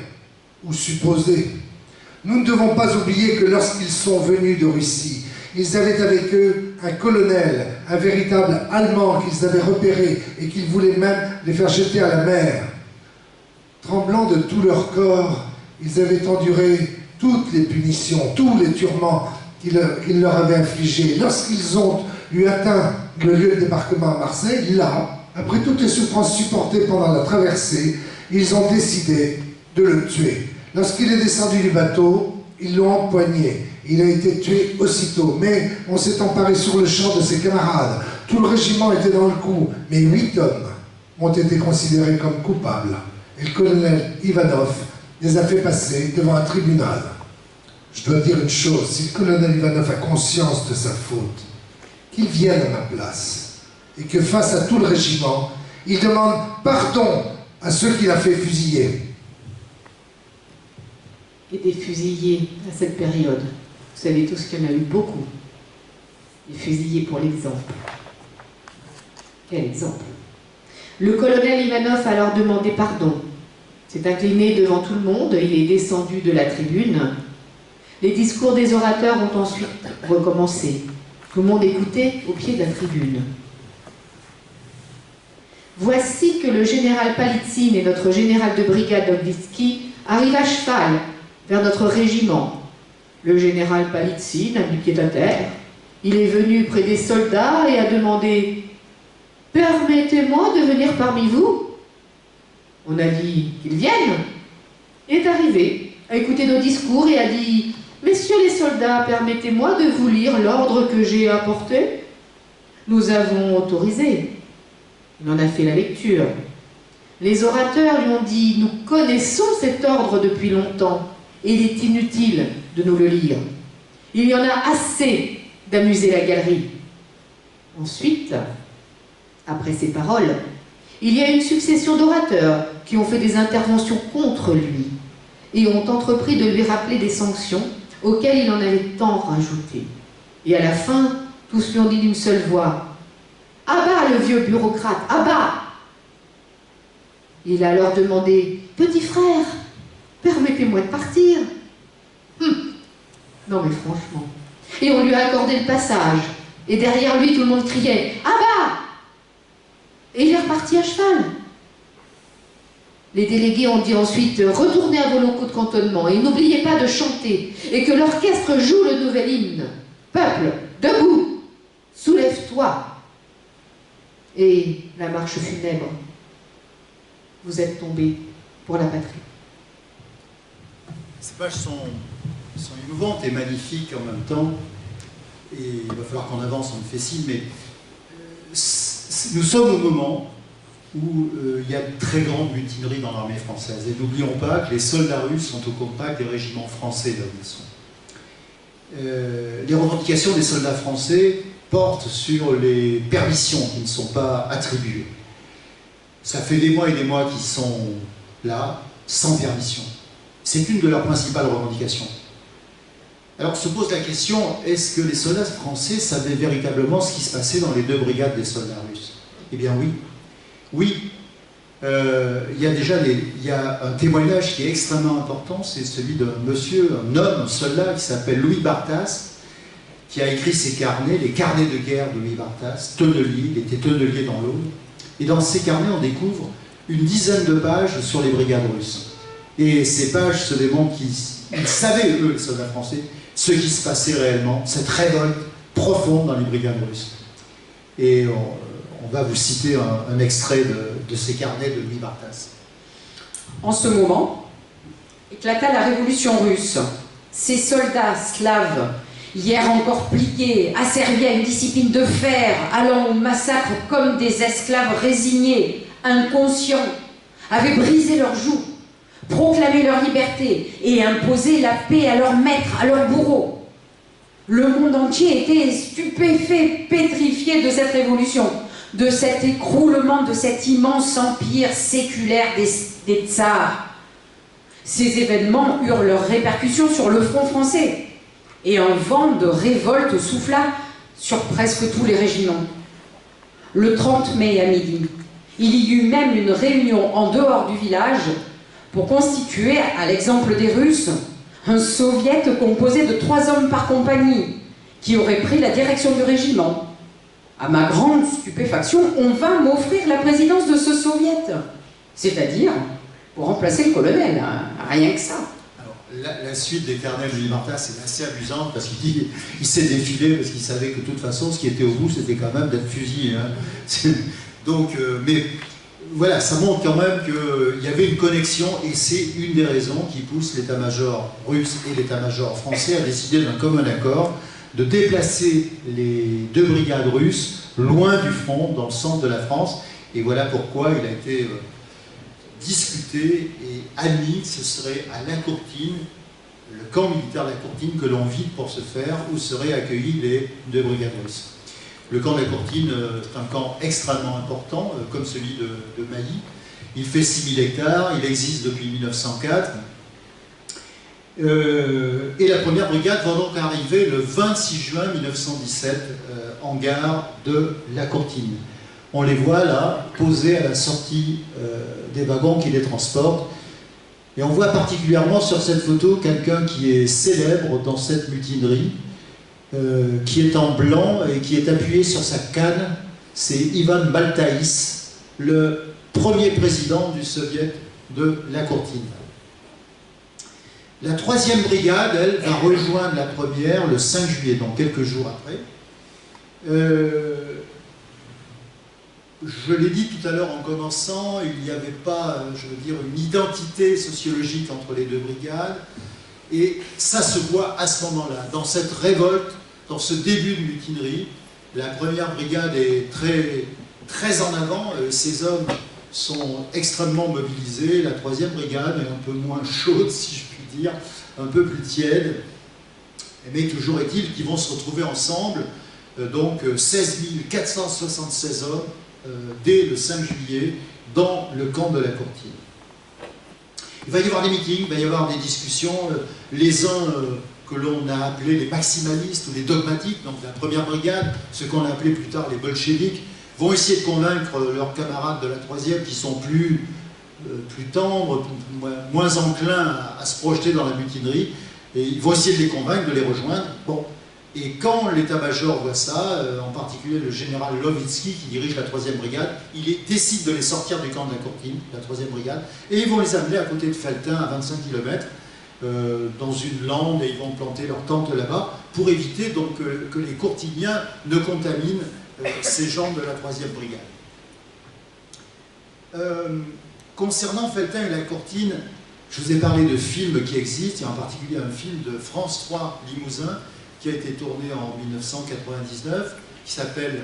ou supposées. Nous ne devons pas oublier que lorsqu'ils sont venus de Russie, ils avaient avec eux un colonel, un véritable Allemand qu'ils avaient repéré et qu'ils voulaient même les faire jeter à la mer. Tremblant de tout leur corps, ils avaient enduré toutes les punitions, tous les tourments qu'il leur avait infligés. Lorsqu'ils ont eu atteint le lieu de débarquement à Marseille, là, après toutes les souffrances supportées pendant la traversée, ils ont décidé de le tuer. Lorsqu'il est descendu du bateau, ils l'ont empoigné. Il a été tué aussitôt, mais on s'est emparé sur le champ de ses camarades. Tout le régiment était dans le coup, mais 8 hommes ont été considérés comme coupables. Et le colonel Ivanov les a fait passer devant un tribunal. Je dois dire une chose, si le colonel Ivanov a conscience de sa faute, qu'il vienne à ma place, et que face à tout le régiment, il demande pardon à ceux qu'il a fait fusiller. Et des fusillés à cette période, vous savez tous qu'il y en a eu beaucoup. Des fusillés pour l'exemple. Quel exemple! Le colonel Ivanov a alors demandé pardon. S'est incliné devant tout le monde, il est descendu de la tribune. Les discours des orateurs ont ensuite recommencé. Tout le monde écoutait au pied de la tribune. Voici que le général Palitsine et notre général de brigade Dovitsky arrivent à cheval vers notre régiment. Le général Palitsine a mis pied à terre. Il est venu près des soldats et a demandé « Permettez-moi de venir parmi vous ?» On a dit qu'il vienne. Il est arrivé, a écouté nos discours et a dit « Messieurs les soldats, permettez-moi de vous lire l'ordre que j'ai apporté ?» Nous avons autorisé. Il en a fait la lecture. Les orateurs lui ont dit « Nous connaissons cet ordre depuis longtemps et il est inutile de nous le lire. Il y en a assez d'amuser la galerie. » Ensuite, après ces paroles, il y a une succession d'orateurs qui ont fait des interventions contre lui et ont entrepris de lui rappeler des sanctions auxquelles il en avait tant rajouté. Et à la fin, tous lui ont dit d'une seule voix « À bas le vieux bureaucrate, à bas !» Il a alors demandé « Petit frère, permettez-moi de partir. » Non mais franchement. Et on lui a accordé le passage. Et derrière lui, tout le monde criait « À bas !» Et il est reparti à cheval. Les délégués ont dit ensuite « Retournez à vos locaux de cantonnement et n'oubliez pas de chanter et que l'orchestre joue le nouvel hymne. Peuple, debout, soulève-toi. » Et la marche funèbre. Vous êtes tombés pour la patrie. Ces pages sont émouvantes et magnifiques en même temps. Et il va falloir qu'on avance, on le fait signe, mais nous sommes au moment où il y a de très grandes mutineries dans l'armée française. Et n'oublions pas que les soldats russes sont au contact des régiments français là où ils sont. Les revendications des soldats français portent sur les permissions qui ne sont pas attribuées. Ça fait des mois et des mois qu'ils sont là, sans permission. C'est une de leurs principales revendications. Alors se pose la question, est-ce que les soldats français savaient véritablement ce qui se passait dans les deux brigades des soldats russes? Eh bien oui. Oui, il y a un témoignage qui est extrêmement important, c'est celui d'un monsieur, un homme, un soldat qui s'appelle Louis Barthas, qui a écrit ses carnets, les carnets de guerre de Louis Barthas, tonnelier, il était tonnelier dans l'Aube. Et dans ces carnets, on découvre une dizaine de pages sur les brigades russes. Et ces pages se démontrent qu'ils savaient, eux, les soldats français, ce qui se passait réellement, cette révolte profonde dans les brigades russes. Et on va vous citer un extrait de ces carnets de Louis Barthas. En ce moment, éclata la révolution russe. Ces soldats slaves, hier encore pliqués, asservis à une discipline de fer, allant au massacre comme des esclaves résignés, inconscients, avaient brisé leurs joues, proclamé leur liberté et imposé la paix à leurs maîtres, à leurs bourreaux. Le monde entier était stupéfait, pétrifié de cette révolution, de cet écroulement de cet immense empire séculaire des tsars. Ces événements eurent leurs répercussions sur le front français, et un vent de révolte souffla sur presque tous les régiments. Le 30 mai à midi, il y eut même une réunion en dehors du village pour constituer, à l'exemple des Russes, un soviet composé de 3 hommes par compagnie, qui aurait pris la direction du régiment. À ma grande stupéfaction, on vint m'offrir la présidence de ce soviet, c'est-à-dire pour remplacer le colonel, hein, rien que ça. Alors, la suite des carnets de Louis Barthas est assez amusante parce qu'il s'est défilé parce qu'il savait que de toute façon, ce qui était au bout, c'était quand même d'être fusillé. Hein. Donc, mais voilà, ça montre quand même qu'il y avait une connexion et c'est une des raisons qui pousse l'état-major russe et l'état-major français à décider d'un commun accord de déplacer les 2 brigades russes loin du front, dans le centre de la France. Et voilà pourquoi il a été discuté et admis que ce serait à La Courtine, le camp militaire de La Courtine, que l'on vide pour ce faire, où seraient accueillis les 2 brigades russes. Le camp de La Courtine est un camp extrêmement important, comme celui de Mailly. Il fait 6000 hectares, il existe depuis 1904. Et la première brigade va donc arriver le 26 juin 1917 en gare de La Courtine. On les voit là, posés à la sortie des wagons qui les transportent. Et on voit particulièrement sur cette photo quelqu'un qui est célèbre dans cette mutinerie, qui est en blanc et qui est appuyé sur sa canne. C'est Ivan Baltaïs, le premier président du soviet de la Courtine. La 3e brigade, elle, va rejoindre la première le 5 juillet, donc quelques jours après. Je l'ai dit tout à l'heure en commençant, il n'y avait pas, je veux dire, une identité sociologique entre les deux brigades, et ça se voit à ce moment-là, dans cette révolte, dans ce début de mutinerie. La première brigade est très en avant, ces hommes sont extrêmement mobilisés, la 3e brigade est un peu moins chaude, si je puis dire, un peu plus tiède, mais toujours est-il qu'ils vont se retrouver ensemble, donc 16 476 hommes, dès le 5 juillet, dans le camp de la Courtine. Il va y avoir des meetings, il va y avoir des discussions, les uns que l'on a appelés les maximalistes ou les dogmatiques, donc la première brigade, ce qu'on a appelé plus tard les bolcheviks, vont essayer de convaincre leurs camarades de la 3e qui sont plus tendres, moins enclins à se projeter dans la mutinerie, et ils vont essayer de les convaincre, de les rejoindre. Bon. Et quand l'état-major voit ça, en particulier le général Lovitsky qui dirige la 3e brigade, il décide de les sortir du camp de la Courtine, la 3e brigade, et ils vont les amener à côté de Felletin, à 25 km, dans une lande, et ils vont planter leur tente là-bas, pour éviter donc que les Courtiniens ne contaminent ces gens de la 3e brigade. Concernant Felletin et la Courtine, je vous ai parlé de films qui existent, et en particulier un film de France 3 Limousin, qui a été tourné en 1999, qui s'appelle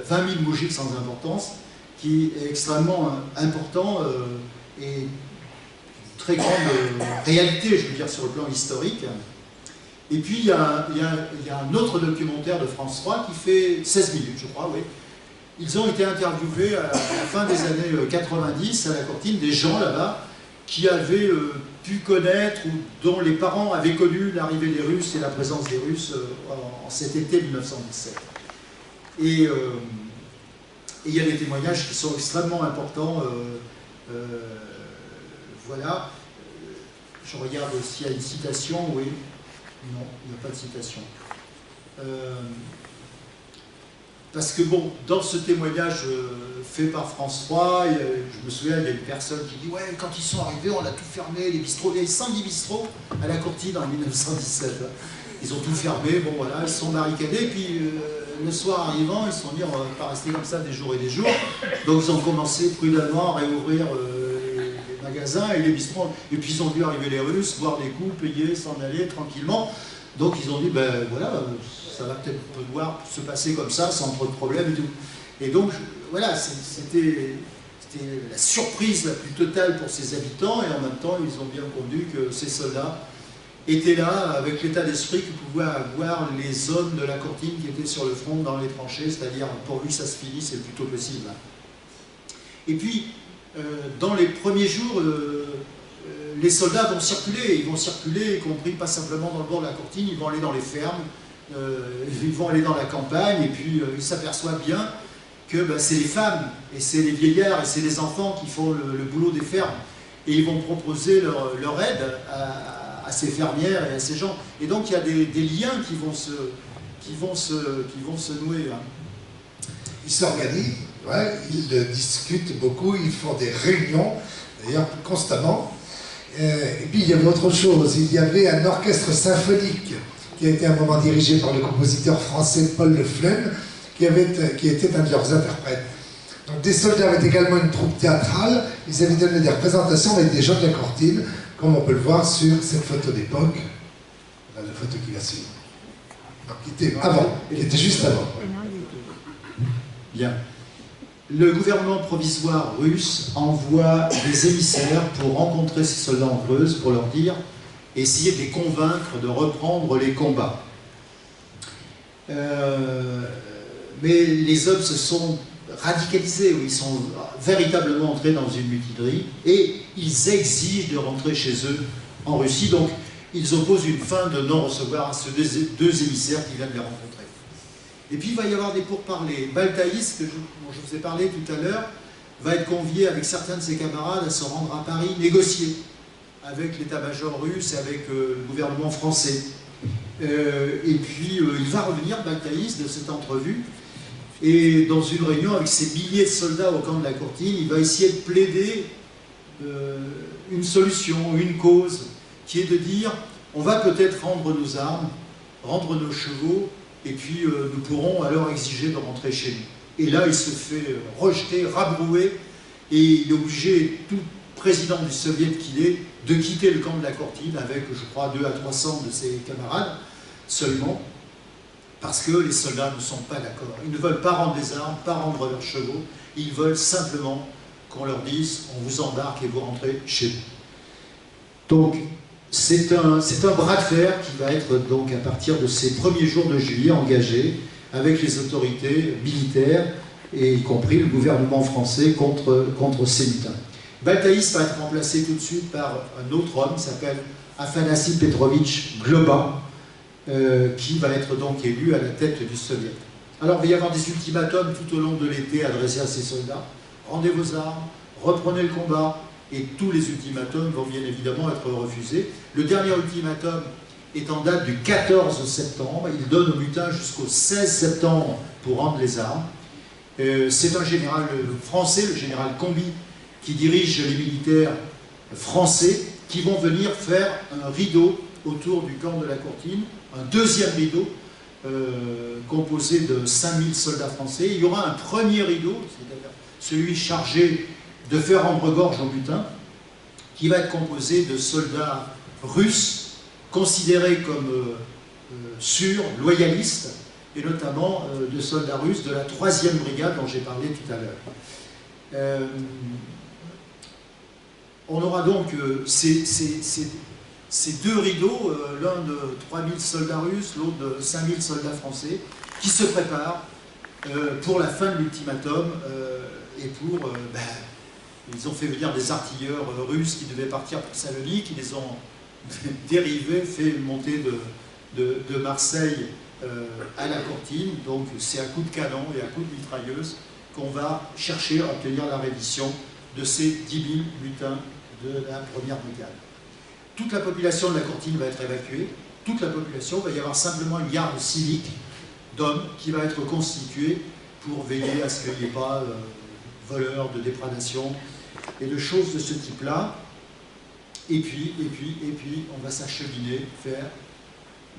20 000 moujiks sans importance, qui est extrêmement important et très grande réalité, je veux dire, sur le plan historique. Et puis, il y a un autre documentaire de France 3 qui fait 16 minutes, je crois, oui. Ils ont été interviewés à la fin des années 90 à la Courtine, des gens là-bas qui avaient pu connaître ou dont les parents avaient connu l'arrivée des Russes et la présence des Russes en cet été 1917. Et il y a des témoignages qui sont extrêmement importants. Voilà. Je regarde s'il y a une citation. Oui. Non, il n'y a pas de citation. Parce que bon, dans ce témoignage fait par France 3, je me souviens, il y a une personne qui dit « Ouais, quand ils sont arrivés, on a tout fermé, les bistrots, il y avait 110 bistrots à la Courtine en 1917. Ils ont tout fermé, bon voilà, ils se sont barricadés, puis le soir arrivant, ils se sont dit « On va pas rester comme ça des jours et des jours ». Donc ils ont commencé prudemment à réouvrir les magasins et les bistrots. Et puis ils ont vu arriver les Russes, boire des coups, payer, s'en aller tranquillement. Donc ils ont dit « Ben voilà, ça va peut-être pouvoir se passer comme ça, sans trop de problèmes et tout ». Et donc, voilà, c'était la surprise la plus totale pour ces habitants, et en même temps, ils ont bien entendu que ces soldats étaient là avec l'état d'esprit que pouvaient avoir les hommes de la Courtine qui étaient sur le front, dans les tranchées, c'est-à-dire, pour lui, ça se finit, c'est le plus tôt possible. Et puis, dans les premiers jours, les soldats vont circuler, ils vont circuler, y compris pas simplement dans le bord de la Courtine, ils vont aller dans les fermes, ils vont aller dans la campagne, et puis ils s'aperçoivent bien que ben, c'est les femmes, et c'est les vieillards, et c'est les enfants qui font le boulot des fermes. Et ils vont proposer leur aide à ces fermières et à ces gens. Et donc il y a des liens qui vont se nouer. Hein. Ils s'organisent, ouais, ils discutent beaucoup, ils font des réunions, d'ailleurs constamment. Et puis il y avait autre chose, il y avait un orchestre symphonique qui a été à un moment dirigé par le compositeur français Paul Le Flem, qui était un de leurs interprètes. Donc des soldats avaient également une troupe théâtrale, ils avaient donné des représentations avec des gens de la Courtine, comme on peut le voir sur cette photo d'époque, la photo qui va suivre. Donc, qui était avant, qui était juste avant. Bien. Le gouvernement provisoire russe envoie des émissaires pour rencontrer ces soldats en Creuse, pour leur dire, essayer de les convaincre de reprendre les combats. Mais les hommes se sont radicalisés, ils sont véritablement entrés dans une mutinerie, et ils exigent de rentrer chez eux en Russie, donc ils opposent une fin de non-recevoir à ces deux émissaires qui viennent les rencontrer. Et puis il va y avoir des pourparlers. Baltaïs, dont je vous ai parlé tout à l'heure, va être convié avec certains de ses camarades à se rendre à Paris négocier avec l'état-major russe et avec le gouvernement français. Et puis il va revenir, Baltaïs, de cette entrevue, et dans une réunion avec ses milliers de soldats au camp de la Courtine, il va essayer de plaider une solution, une cause, qui est de dire on va peut-être rendre nos armes, rendre nos chevaux, et puis nous pourrons alors exiger de rentrer chez nous. Et là, il se fait rejeter, rabrouer, et il est obligé, tout président du Soviet qu'il est, de quitter le camp de la Courtine avec, je crois, 200 à 300 de ses camarades seulement, parce que les soldats ne sont pas d'accord. Ils ne veulent pas rendre les armes, pas rendre leurs chevaux, ils veulent simplement qu'on leur dise on vous embarque et vous rentrez chez vous. Donc, c'est un bras de fer qui va être donc à partir de ces premiers jours de juillet engagé avec les autorités militaires et y compris le gouvernement français contre ces mutins. Baltaïs va être remplacé tout de suite par un autre homme qui s'appelle Afanassi Petrovitch Globa, qui va être donc élu à la tête du Soviet. Alors il va y avoir des ultimatums tout au long de l'été adressés à ces soldats. Rendez vos armes, reprenez le combat, et tous les ultimatums vont bien évidemment être refusés. Le dernier ultimatum est en date du 14 septembre, il donne au mutin jusqu'au 16 septembre pour rendre les armes. C'est un général français, le général Combi, qui dirige les militaires français qui vont venir faire un rideau autour du camp de la Courtine, un deuxième rideau composé de 5000 soldats français. Il y aura un premier rideau, c'est-à-dire celui chargé de faire rendre gorge au mutin, qui va être composé de soldats russes considérés comme sûrs, loyalistes, et notamment de soldats russes de la 3e brigade dont j'ai parlé tout à l'heure. On aura donc ces deux rideaux, l'un de 3000 soldats russes, l'autre de 5000 soldats français, qui se préparent pour la fin de l'ultimatum et pour... ils ont fait venir des artilleurs russes qui devaient partir pour Salonique, ils les ont dérivés, fait monter de Marseille à la Courtine. Donc c'est à coups de canon et à coups de mitrailleuse qu'on va chercher à obtenir la reddition de ces 10 000 mutins de la 1re brigade. Toute la population de la Courtine va être évacuée, toute la population, il va y avoir simplement une garde civique d'hommes qui va être constituée pour veiller à ce qu'il n'y ait pas voleurs, de déprédation et de choses de ce type-là. Et puis, on va s'acheminer vers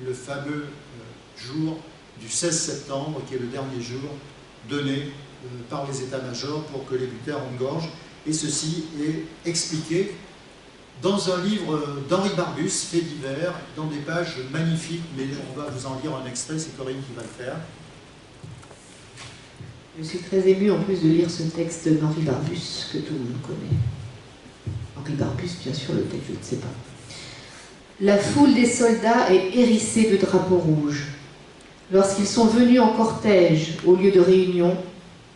le fameux jour du 16 septembre, qui est le dernier jour donné par les états-majors pour que les buteurs engorgent. Et ceci est expliqué dans un livre d'Henri Barbus, Faits divers, dans des pages magnifiques, mais on va vous en lire un extrait, c'est Corinne qui va le faire. Je suis très émue en plus de lire ce texte d'Henri Barbus, que tout le monde connaît. Henri Barbus, bien sûr, le texte, je ne sais pas. La foule des soldats est hérissée de drapeaux rouges. Lorsqu'ils sont venus en cortège au lieu de réunion,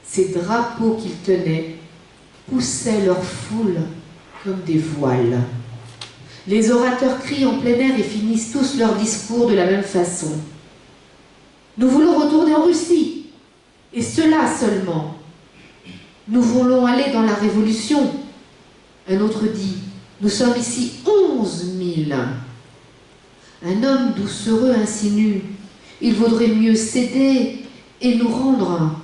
ces drapeaux qu'ils tenaient poussaient leur foule comme des voiles. Les orateurs crient en plein air et finissent tous leur discours de la même façon. Nous voulons retourner en Russie, et cela seulement. Nous voulons aller dans la Révolution. Un autre dit, nous sommes ici 11 000. Un homme doucereux insinue, il vaudrait mieux céder et nous rendre.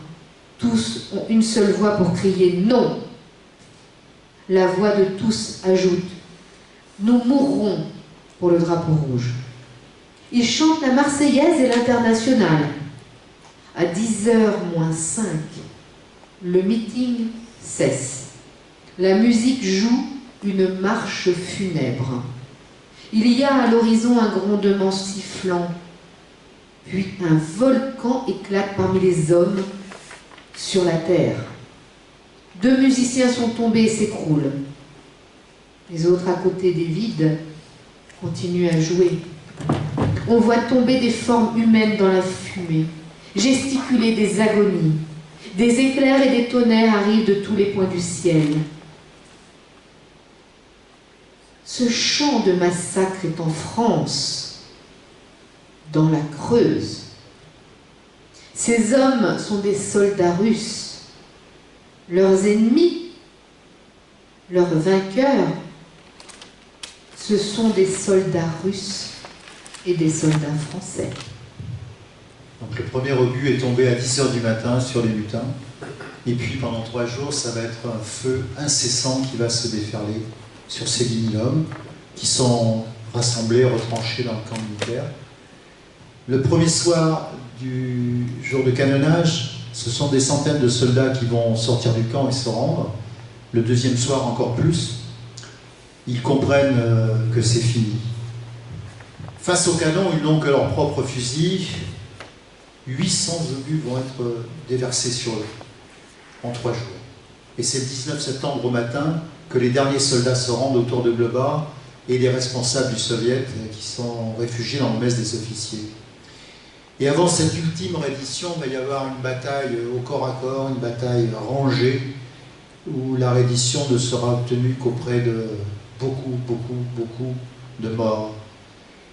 Tous ont une seule voix pour crier non. La voix de tous ajoute, nous mourrons pour le drapeau rouge. Ils chantent la Marseillaise et l'Internationale. À 10h-5, le meeting cesse. La musique joue une marche funèbre. Il y a à l'horizon un grondement sifflant. Puis un volcan éclate parmi les hommes sur la terre. 2 musiciens sont tombés et s'écroulent. Les autres à côté des vides continuent à jouer. On voit tomber des formes humaines dans la fumée, gesticuler des agonies. Des éclairs et des tonnerres arrivent de tous les points du ciel. Ce chant de massacre est en France, dans la Creuse. Ces hommes sont des soldats russes. Leurs ennemis, leurs vainqueurs, ce sont des soldats russes et des soldats français. Donc le premier obus est tombé à 10 h du matin sur les lutins. Et puis pendant 3 jours, ça va être un feu incessant qui va se déferler sur ces 10 000 hommes qui sont rassemblés, retranchés dans le camp militaire. Le premier soir du jour de canonnage, ce sont des centaines de soldats qui vont sortir du camp et se rendre. Le deuxième soir, encore plus. Ils comprennent que c'est fini. Face au canon, ils n'ont que leurs propres fusils. 800 obus vont être déversés sur eux en 3 jours. Et c'est le 19 septembre au matin que les derniers soldats se rendent autour de Globar et les responsables du soviet qui sont réfugiés dans le mess des officiers. Et avant cette ultime reddition, il va y avoir une bataille au corps à corps, une bataille rangée, où la reddition ne sera obtenue qu'auprès de beaucoup de morts.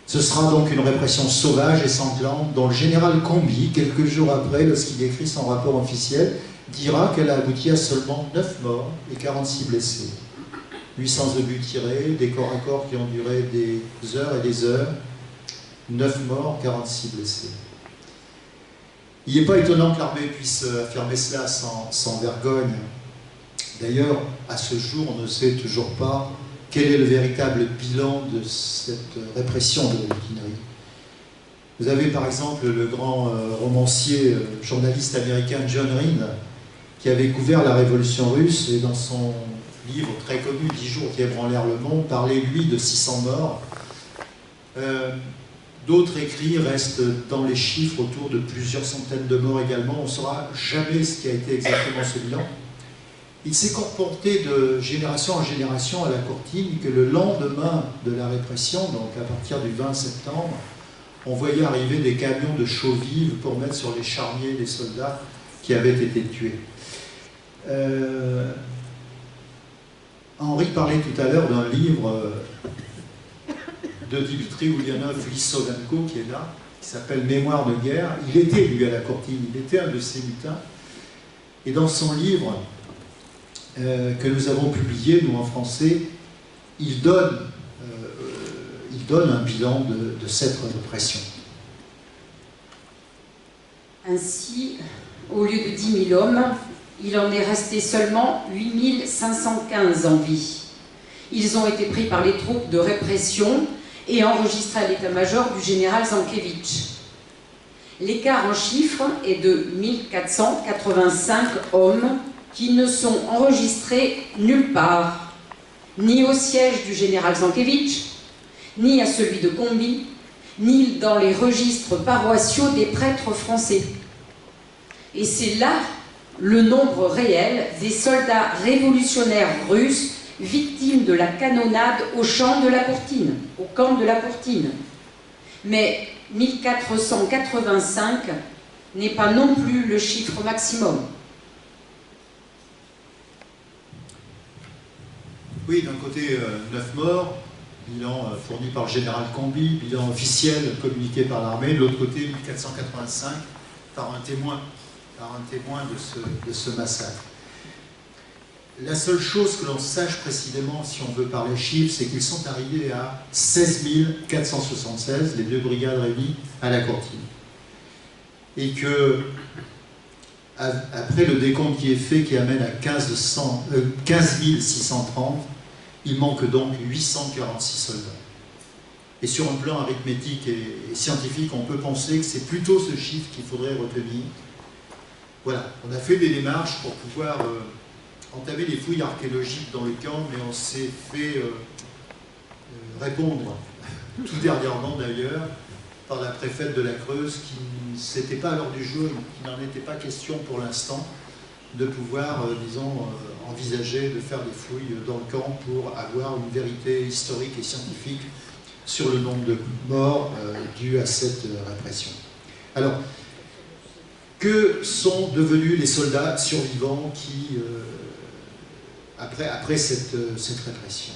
Ce sera donc une répression sauvage et sanglante dont le général Combi, quelques jours après, lorsqu'il écrit son rapport officiel, dira qu'elle a abouti à seulement 9 morts et 46 blessés. 800 obus tirés, des corps à corps qui ont duré des heures et des heures, 9 morts, 46 blessés. Il n'est pas étonnant que l'armée puisse affirmer cela sans vergogne. D'ailleurs, à ce jour, on ne sait toujours pas quel est le véritable bilan de cette répression de la mutinerie. Vous avez par exemple le grand romancier, journaliste américain John Rhine, qui avait couvert la révolution russe et dans son livre très connu, 10 jours qui ébranlèrent le monde, parlait lui de 600 morts. D'autres écrits restent dans les chiffres autour de plusieurs centaines de morts également. On ne saura jamais ce qui a été exactement ce bilan. Il s'est comporté de génération en génération à la Courtine que le lendemain de la répression, donc à partir du 20 septembre, on voyait arriver des camions de chaux vives pour mettre sur les charniers des soldats qui avaient été tués. Henri parlait tout à l'heure d'un livre de Dimitri Ulyanov Lissovenko qui est là, qui s'appelle Mémoire de guerre. Il était, lui, à la Courtine, il était un de ces lutins. Et dans son livre, que nous avons publié, nous en français, il donne un bilan de cette répression. Ainsi, au lieu de 10 000 hommes, il en est resté seulement 8 515 en vie. Ils ont été pris par les troupes de répression et enregistrés à l'état-major du général Zankevitch. L'écart en chiffres est de 1485 hommes qui ne sont enregistrés nulle part, ni au siège du général Zankevitch, ni à celui de Combi, ni dans les registres paroissiaux des prêtres français. Et c'est là le nombre réel des soldats révolutionnaires russes victimes de la canonnade au camp de la Courtine. Mais 1485 n'est pas non plus le chiffre maximum. Oui, d'un côté, 9 morts, bilan fourni par le général Combi, bilan officiel communiqué par l'armée, de l'autre côté, 1485, par un témoin de ce massacre. La seule chose que l'on sache précisément, si on veut parler chiffres, c'est qu'ils sont arrivés à 16 476, les 2 brigades réunies, à la Courtine. Et que, après le décompte qui est fait, qui amène à 15 630, il manque donc 846 soldats. Et sur un plan arithmétique et scientifique, on peut penser que c'est plutôt ce chiffre qu'il faudrait retenir. Voilà, on a fait des démarches pour pouvoir entamer des fouilles archéologiques dans le camp, mais on s'est fait répondre, tout dernièrement d'ailleurs, par la préfète de la Creuse, qui n'était pas à l'ordre du jour, qui n'en était pas question pour l'instant, de pouvoir, disons, envisager de faire des fouilles dans le camp pour avoir une vérité historique et scientifique sur le nombre de morts dus à cette répression. Alors, que sont devenus les soldats survivants qui, après cette répression?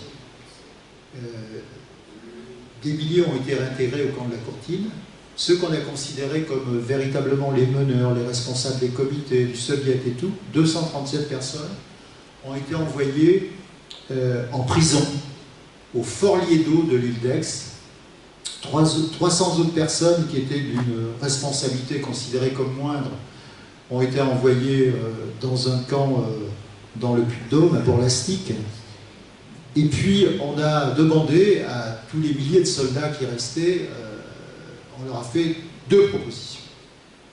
Des milliers ont été réintégrés au camp de la Courtine, ceux qu'on a considérés comme véritablement les meneurs, les responsables des comités, du soviet et tout, 237 personnes, ont été envoyées en prison au Fort Liedo de l'île d'Aix. 300 autres personnes qui étaient d'une responsabilité considérée comme moindre ont été envoyées dans un camp dans le Puy-de-Dôme, à Bourg-Lastic. Et puis on a demandé à tous les milliers de soldats qui restaient, on leur a fait deux propositions.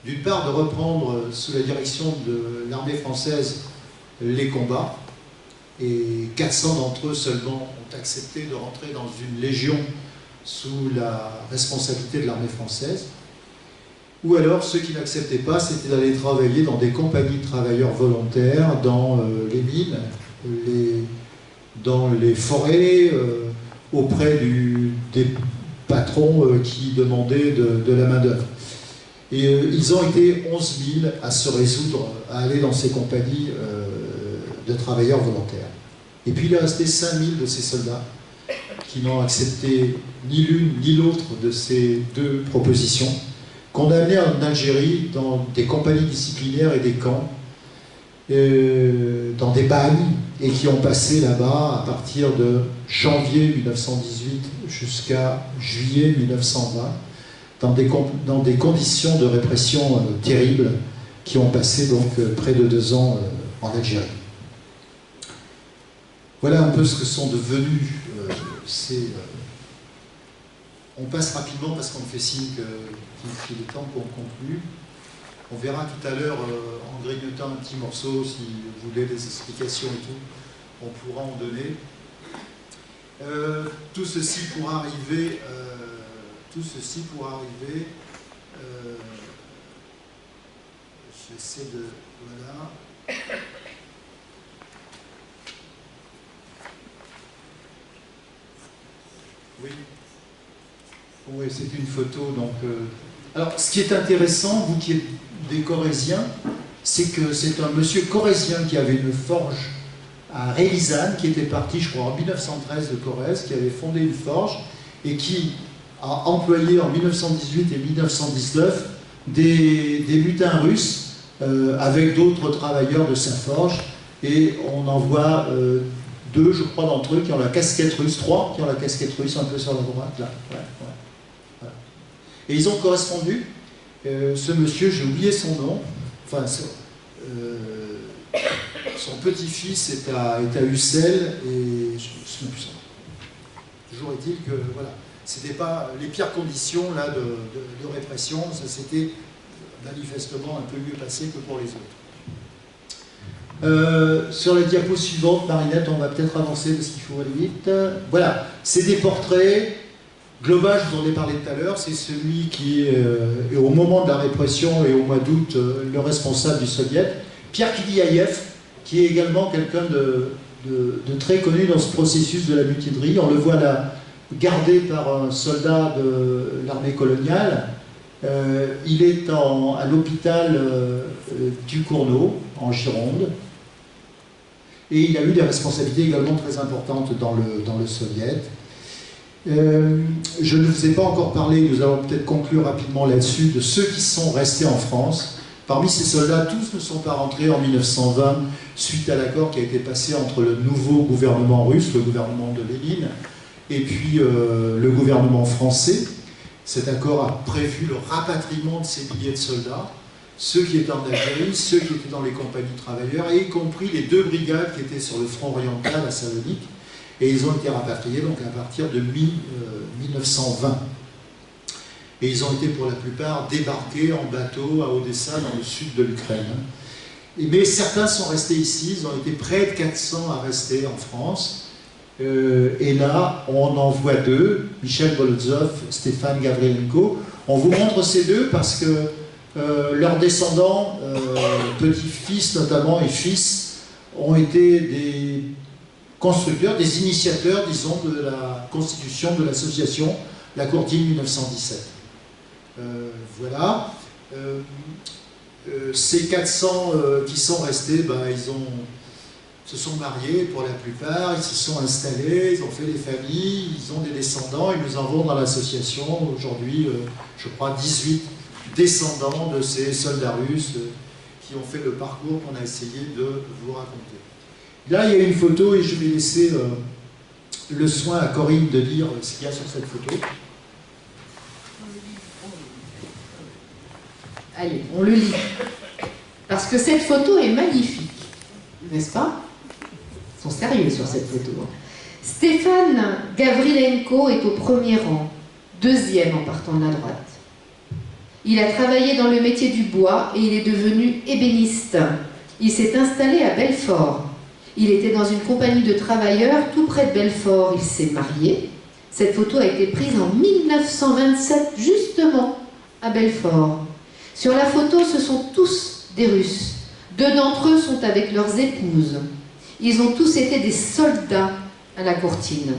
D'une part, de reprendre sous la direction de l'armée française les combats, et 400 d'entre eux seulement ont accepté de rentrer dans une légion sous la responsabilité de l'armée française. Ou alors, ceux qui n'acceptaient pas, c'était d'aller travailler dans des compagnies de travailleurs volontaires, dans les mines, dans les forêts, auprès des patrons qui demandaient de la main-d'œuvre. Et ils ont été 11 000 à se résoudre à aller dans ces compagnies de travailleurs volontaires. Et puis il est resté 5 000 de ces soldats qui n'ont accepté ni l'une ni l'autre de ces deux propositions, qu'on a amenés en Algérie dans des compagnies disciplinaires et des camps, dans des bagnes, et qui ont passé là-bas à partir de janvier 1918 jusqu'à juillet 1920, dans des conditions de répression terribles, qui ont passé donc près de 2 ans en Algérie. Voilà un peu ce que sont devenus on passe rapidement parce qu'on me fait signe qu'il est temps qu'on conclue. On verra tout à l'heure, en grignotant un petit morceau, si vous voulez des explications et tout, on pourra en donner. Tout ceci pourra arriver. J'essaie de. Voilà. Oui. Oui, c'est une photo. Donc, alors, ce qui est intéressant, vous qui êtes des Corréziens, c'est que c'est un monsieur corrézien qui avait une forge à Rélisane, qui était parti, je crois, en 1913 de Corrèze, qui avait fondé une forge et qui a employé en 1918 et 1919 des mutins russes avec d'autres travailleurs de sa forge. Et on en voit 2, je crois, d'entre eux qui ont la casquette russe, 3 qui ont la casquette russe, un peu sur la droite, là. Ouais, ouais. Voilà. Et ils ont correspondu. Ce monsieur, j'ai oublié son nom, enfin, son petit-fils est à Ussel, et je ne me souviens plus son nom. Toujours est-il que, voilà, c'était pas les pires conditions là, de répression, ça s'était manifestement un peu mieux passé que pour les autres. Sur la diapo suivante, Marinette, on va peut-être avancer parce qu'il faut aller vite. Voilà, c'est des portraits. Global, je vous en ai parlé tout à l'heure, c'est celui qui est au moment de la répression et au mois d'août le responsable du soviet. Pierre Kidiaïev, qui est également quelqu'un de très connu dans ce processus de la mutinerie. On le voit là, gardé par un soldat de l'armée coloniale. Il est à l'hôpital du Cournot, en Gironde. Et il a eu des responsabilités également très importantes dans le soviet. Je ne vous ai pas encore parlé, nous allons peut-être conclure rapidement là-dessus, de ceux qui sont restés en France. Parmi ces soldats, tous ne sont pas rentrés en 1920 suite à l'accord qui a été passé entre le nouveau gouvernement russe, le gouvernement de Lénine, et puis le gouvernement français. Cet accord a prévu le rapatriement de ces milliers de soldats, ceux qui étaient en Algérie, ceux qui étaient dans les compagnies de travailleurs, et y compris les 2 brigades qui étaient sur le front oriental à Salonique. Et ils ont été rapatriés donc à partir de 1920. Et ils ont été pour la plupart débarqués en bateau à Odessa, dans le sud de l'Ukraine. Mais certains sont restés ici, ils ont été près de 400 à rester en France. Et là, on en voit 2, Michel Bolozov, Stéphane Gavrilenko. On vous montre ces 2 parce que leurs descendants, petits-fils notamment et fils, ont été des constructeurs, des initiateurs, disons, de la constitution de l'association La Courtine 1917. Voilà. Ces 400 qui sont restés, ben, ils ont se sont mariés pour la plupart, ils se sont installés, ils ont fait des familles, ils ont des descendants, ils nous en vont dans l'association. Aujourd'hui, je crois, 18 descendants de ces soldats russes qui ont fait le parcours qu'on a essayé de vous raconter. Là, il y a une photo et je vais laisser le soin à Corinne de dire ce qu'il y a sur cette photo. Allez, on le lit. Parce que cette photo est magnifique, n'est-ce pas? Ils sont sérieux sur cette photo. Stéphane Gavrilenko est au premier rang, deuxième en partant de la droite. Il a travaillé dans le métier du bois et il est devenu ébéniste. Il s'est installé à Belfort. Il était dans une compagnie de travailleurs tout près de Belfort. Il s'est marié. Cette photo a été prise en 1927, justement, à Belfort. Sur la photo, ce sont tous des Russes. 2 d'entre eux sont avec leurs épouses. Ils ont tous été des soldats à la Courtine.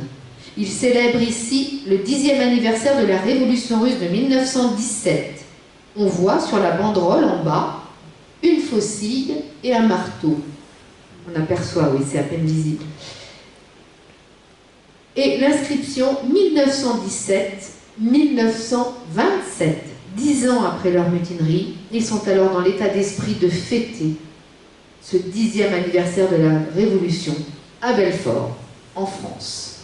Ils célèbrent ici le 10e anniversaire de la Révolution russe de 1917. On voit sur la banderole en bas une faucille et un marteau. On aperçoit, oui, c'est à peine visible. Et l'inscription 1917-1927. 10 ans après leur mutinerie, ils sont alors dans l'état d'esprit de fêter ce 10e anniversaire de la Révolution à Belfort, en France.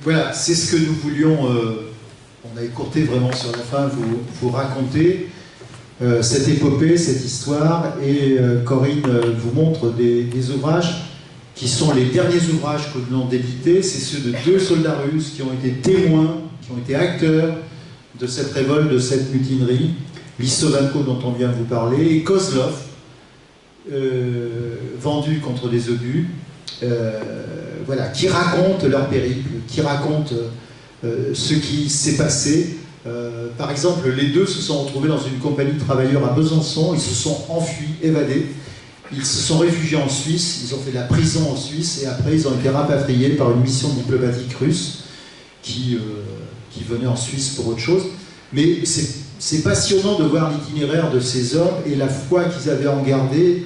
Voilà, c'est ce que nous voulions, on a écourté vraiment sur la fin, vous raconter cette épopée, cette histoire, et Corinne vous montre des ouvrages qui sont les derniers ouvrages que nous venons d'éditer. C'est ceux de 2 soldats russes qui ont été témoins, qui ont été acteurs de cette révolte, de cette mutinerie. Lissovanko, dont on vient de vous parler, et Kozlov, vendu contre des obus, voilà, qui racontent leur périple, qui racontent ce qui s'est passé. Par exemple, les 2 se sont retrouvés dans une compagnie de travailleurs à Besançon, ils se sont enfuis, évadés, ils se sont réfugiés en Suisse, ils ont fait de la prison en Suisse, et après ils ont été rapatriés par une mission diplomatique russe qui venait en Suisse pour autre chose. Mais c'est passionnant de voir l'itinéraire de ces hommes et la foi qu'ils avaient en gardé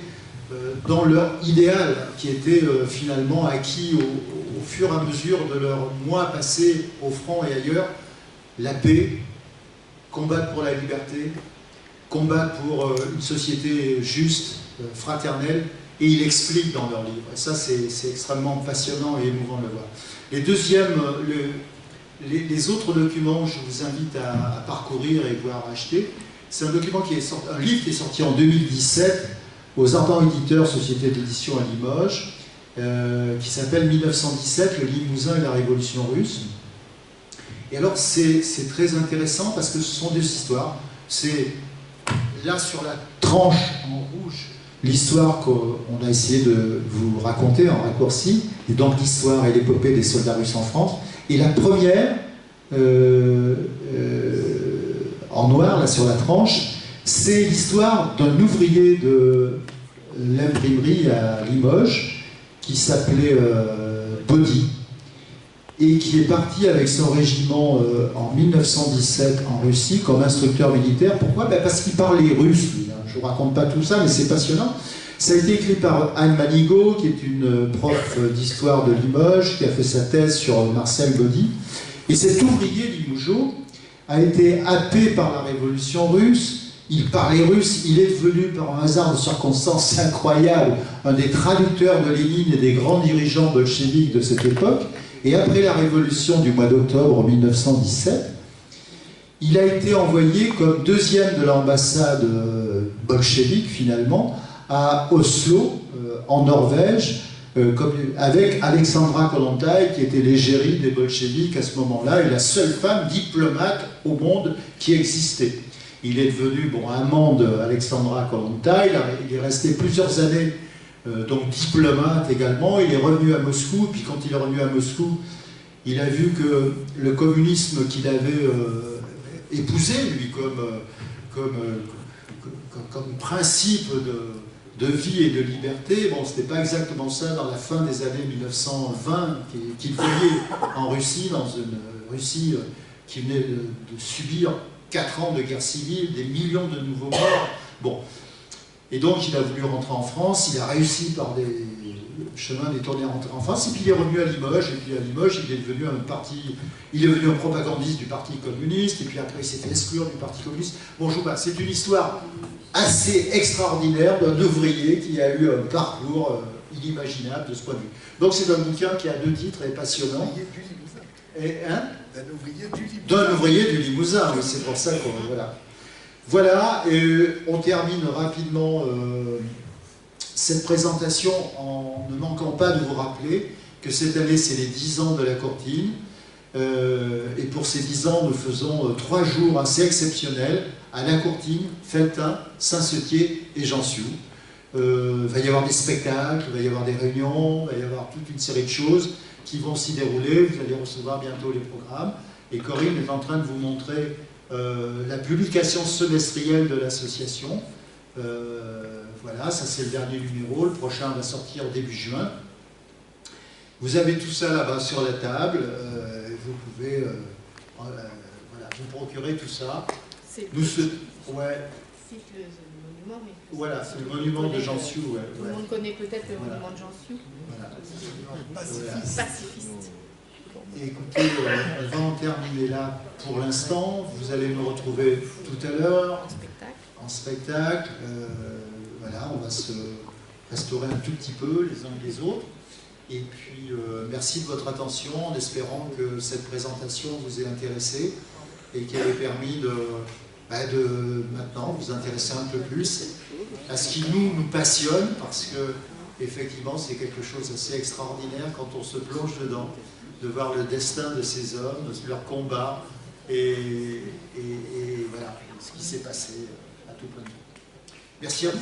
dans leur idéal, qui était finalement acquis au fur et à mesure de leurs mois passés au front et ailleurs. La paix, combattre pour la liberté, combattre pour une société juste, fraternelle, et il explique dans leur livre. Et ça, c'est extrêmement passionnant et émouvant de le voir. Les autres documents, je vous invite à parcourir et voir acheter. C'est un document un livre qui est sorti en 2017 aux Ardents Éditeurs, société d'édition à Limoges, qui s'appelle 1917, le Limousin et la Révolution russe. Et alors c'est très intéressant parce que ce sont 2 histoires. C'est là sur la tranche en rouge l'histoire qu'on a essayé de vous raconter en raccourci, et donc l'histoire et l'épopée des soldats russes en France. Et la première, en noir, là sur la tranche, c'est l'histoire d'un ouvrier de l'imprimerie à Limoges qui s'appelait Body et qui est parti avec son régiment en 1917 en Russie comme instructeur militaire. Pourquoi? Parce qu'il parlait russe, lui, hein. Je ne vous raconte pas tout ça, mais c'est passionnant. Ça a été écrit par Anne Manigaud, qui est une prof d'histoire de Limoges, qui a fait sa thèse sur Marcel Body. Et cet ouvrier limougeot a été happé par la révolution russe. Il parlait russe, il est devenu, par un hasard de circonstances incroyables, un des traducteurs de Lénine et des grands dirigeants bolcheviques de cette époque. Et après la révolution du mois d'octobre 1917, il a été envoyé comme 2e de l'ambassade bolchevique, finalement, à Oslo, en Norvège, avec Alexandra Kollontai, qui était l'égérie des bolcheviks à ce moment-là, et la seule femme diplomate au monde qui existait. Il est devenu amant d'Alexandra Kollontai, il est resté plusieurs années donc diplomate également, il est revenu à Moscou, puis quand il est revenu à Moscou, il a vu que le communisme qu'il avait épousé, lui, comme principe de vie et de liberté, bon, c'était pas exactement ça dans la fin des années 1920 qu'il voyait en Russie, dans une Russie qui venait de subir 4 ans de guerre civile, des millions de nouveaux morts. Bon, Et donc il a voulu rentrer en France, il a réussi par des chemins détournés à rentrer en France, et puis il est revenu à Limoges, et puis à Limoges il est devenu un propagandiste du Parti communiste, et puis après il s'est fait exclure du Parti communiste. Bon, je vous passe, c'est une histoire assez extraordinaire d'un ouvrier qui a eu un parcours inimaginable de ce point de vue. Donc c'est un bouquin qui a 2 titres et passionnant. D'un ouvrier du Limousin, oui, c'est pour ça qu'on... Voilà. Voilà, et on termine rapidement cette présentation en ne manquant pas de vous rappeler que cette année, c'est les 10 ans de la Courtine. Et pour ces 10 ans, nous faisons 3 jours assez exceptionnels à la Courtine, Felletin, Saint-Setier et Jansiou. Il va y avoir des spectacles, il va y avoir des réunions, il va y avoir toute une série de choses qui vont s'y dérouler. Vous allez recevoir bientôt les programmes. Et Corinne est en train de vous montrer la publication semestrielle de l'association. Voilà, ça c'est le dernier numéro. Le prochain va sortir début juin. Vous avez tout ça là-bas sur la table. Vous pouvez voilà, vous procurer tout ça. Voilà, c'est le monument de Jansiou. Ouais, tout le monde connaît peut-être le monument de Jansiou. Voilà. Pacifiste. Écoutez, on va en terminer là pour l'instant. Vous allez nous retrouver tout à l'heure en spectacle. Voilà, on va se restaurer un tout petit peu les uns et les autres. Et puis, merci de votre attention, en espérant que cette présentation vous ait intéressé et qu'elle ait permis de maintenant vous intéresser un peu plus à ce qui nous passionne, parce que effectivement c'est quelque chose d'assez extraordinaire quand on se plonge dedans, de voir le destin de ces hommes, leur combat et voilà ce qui s'est passé à tout point de vue. Merci à vous.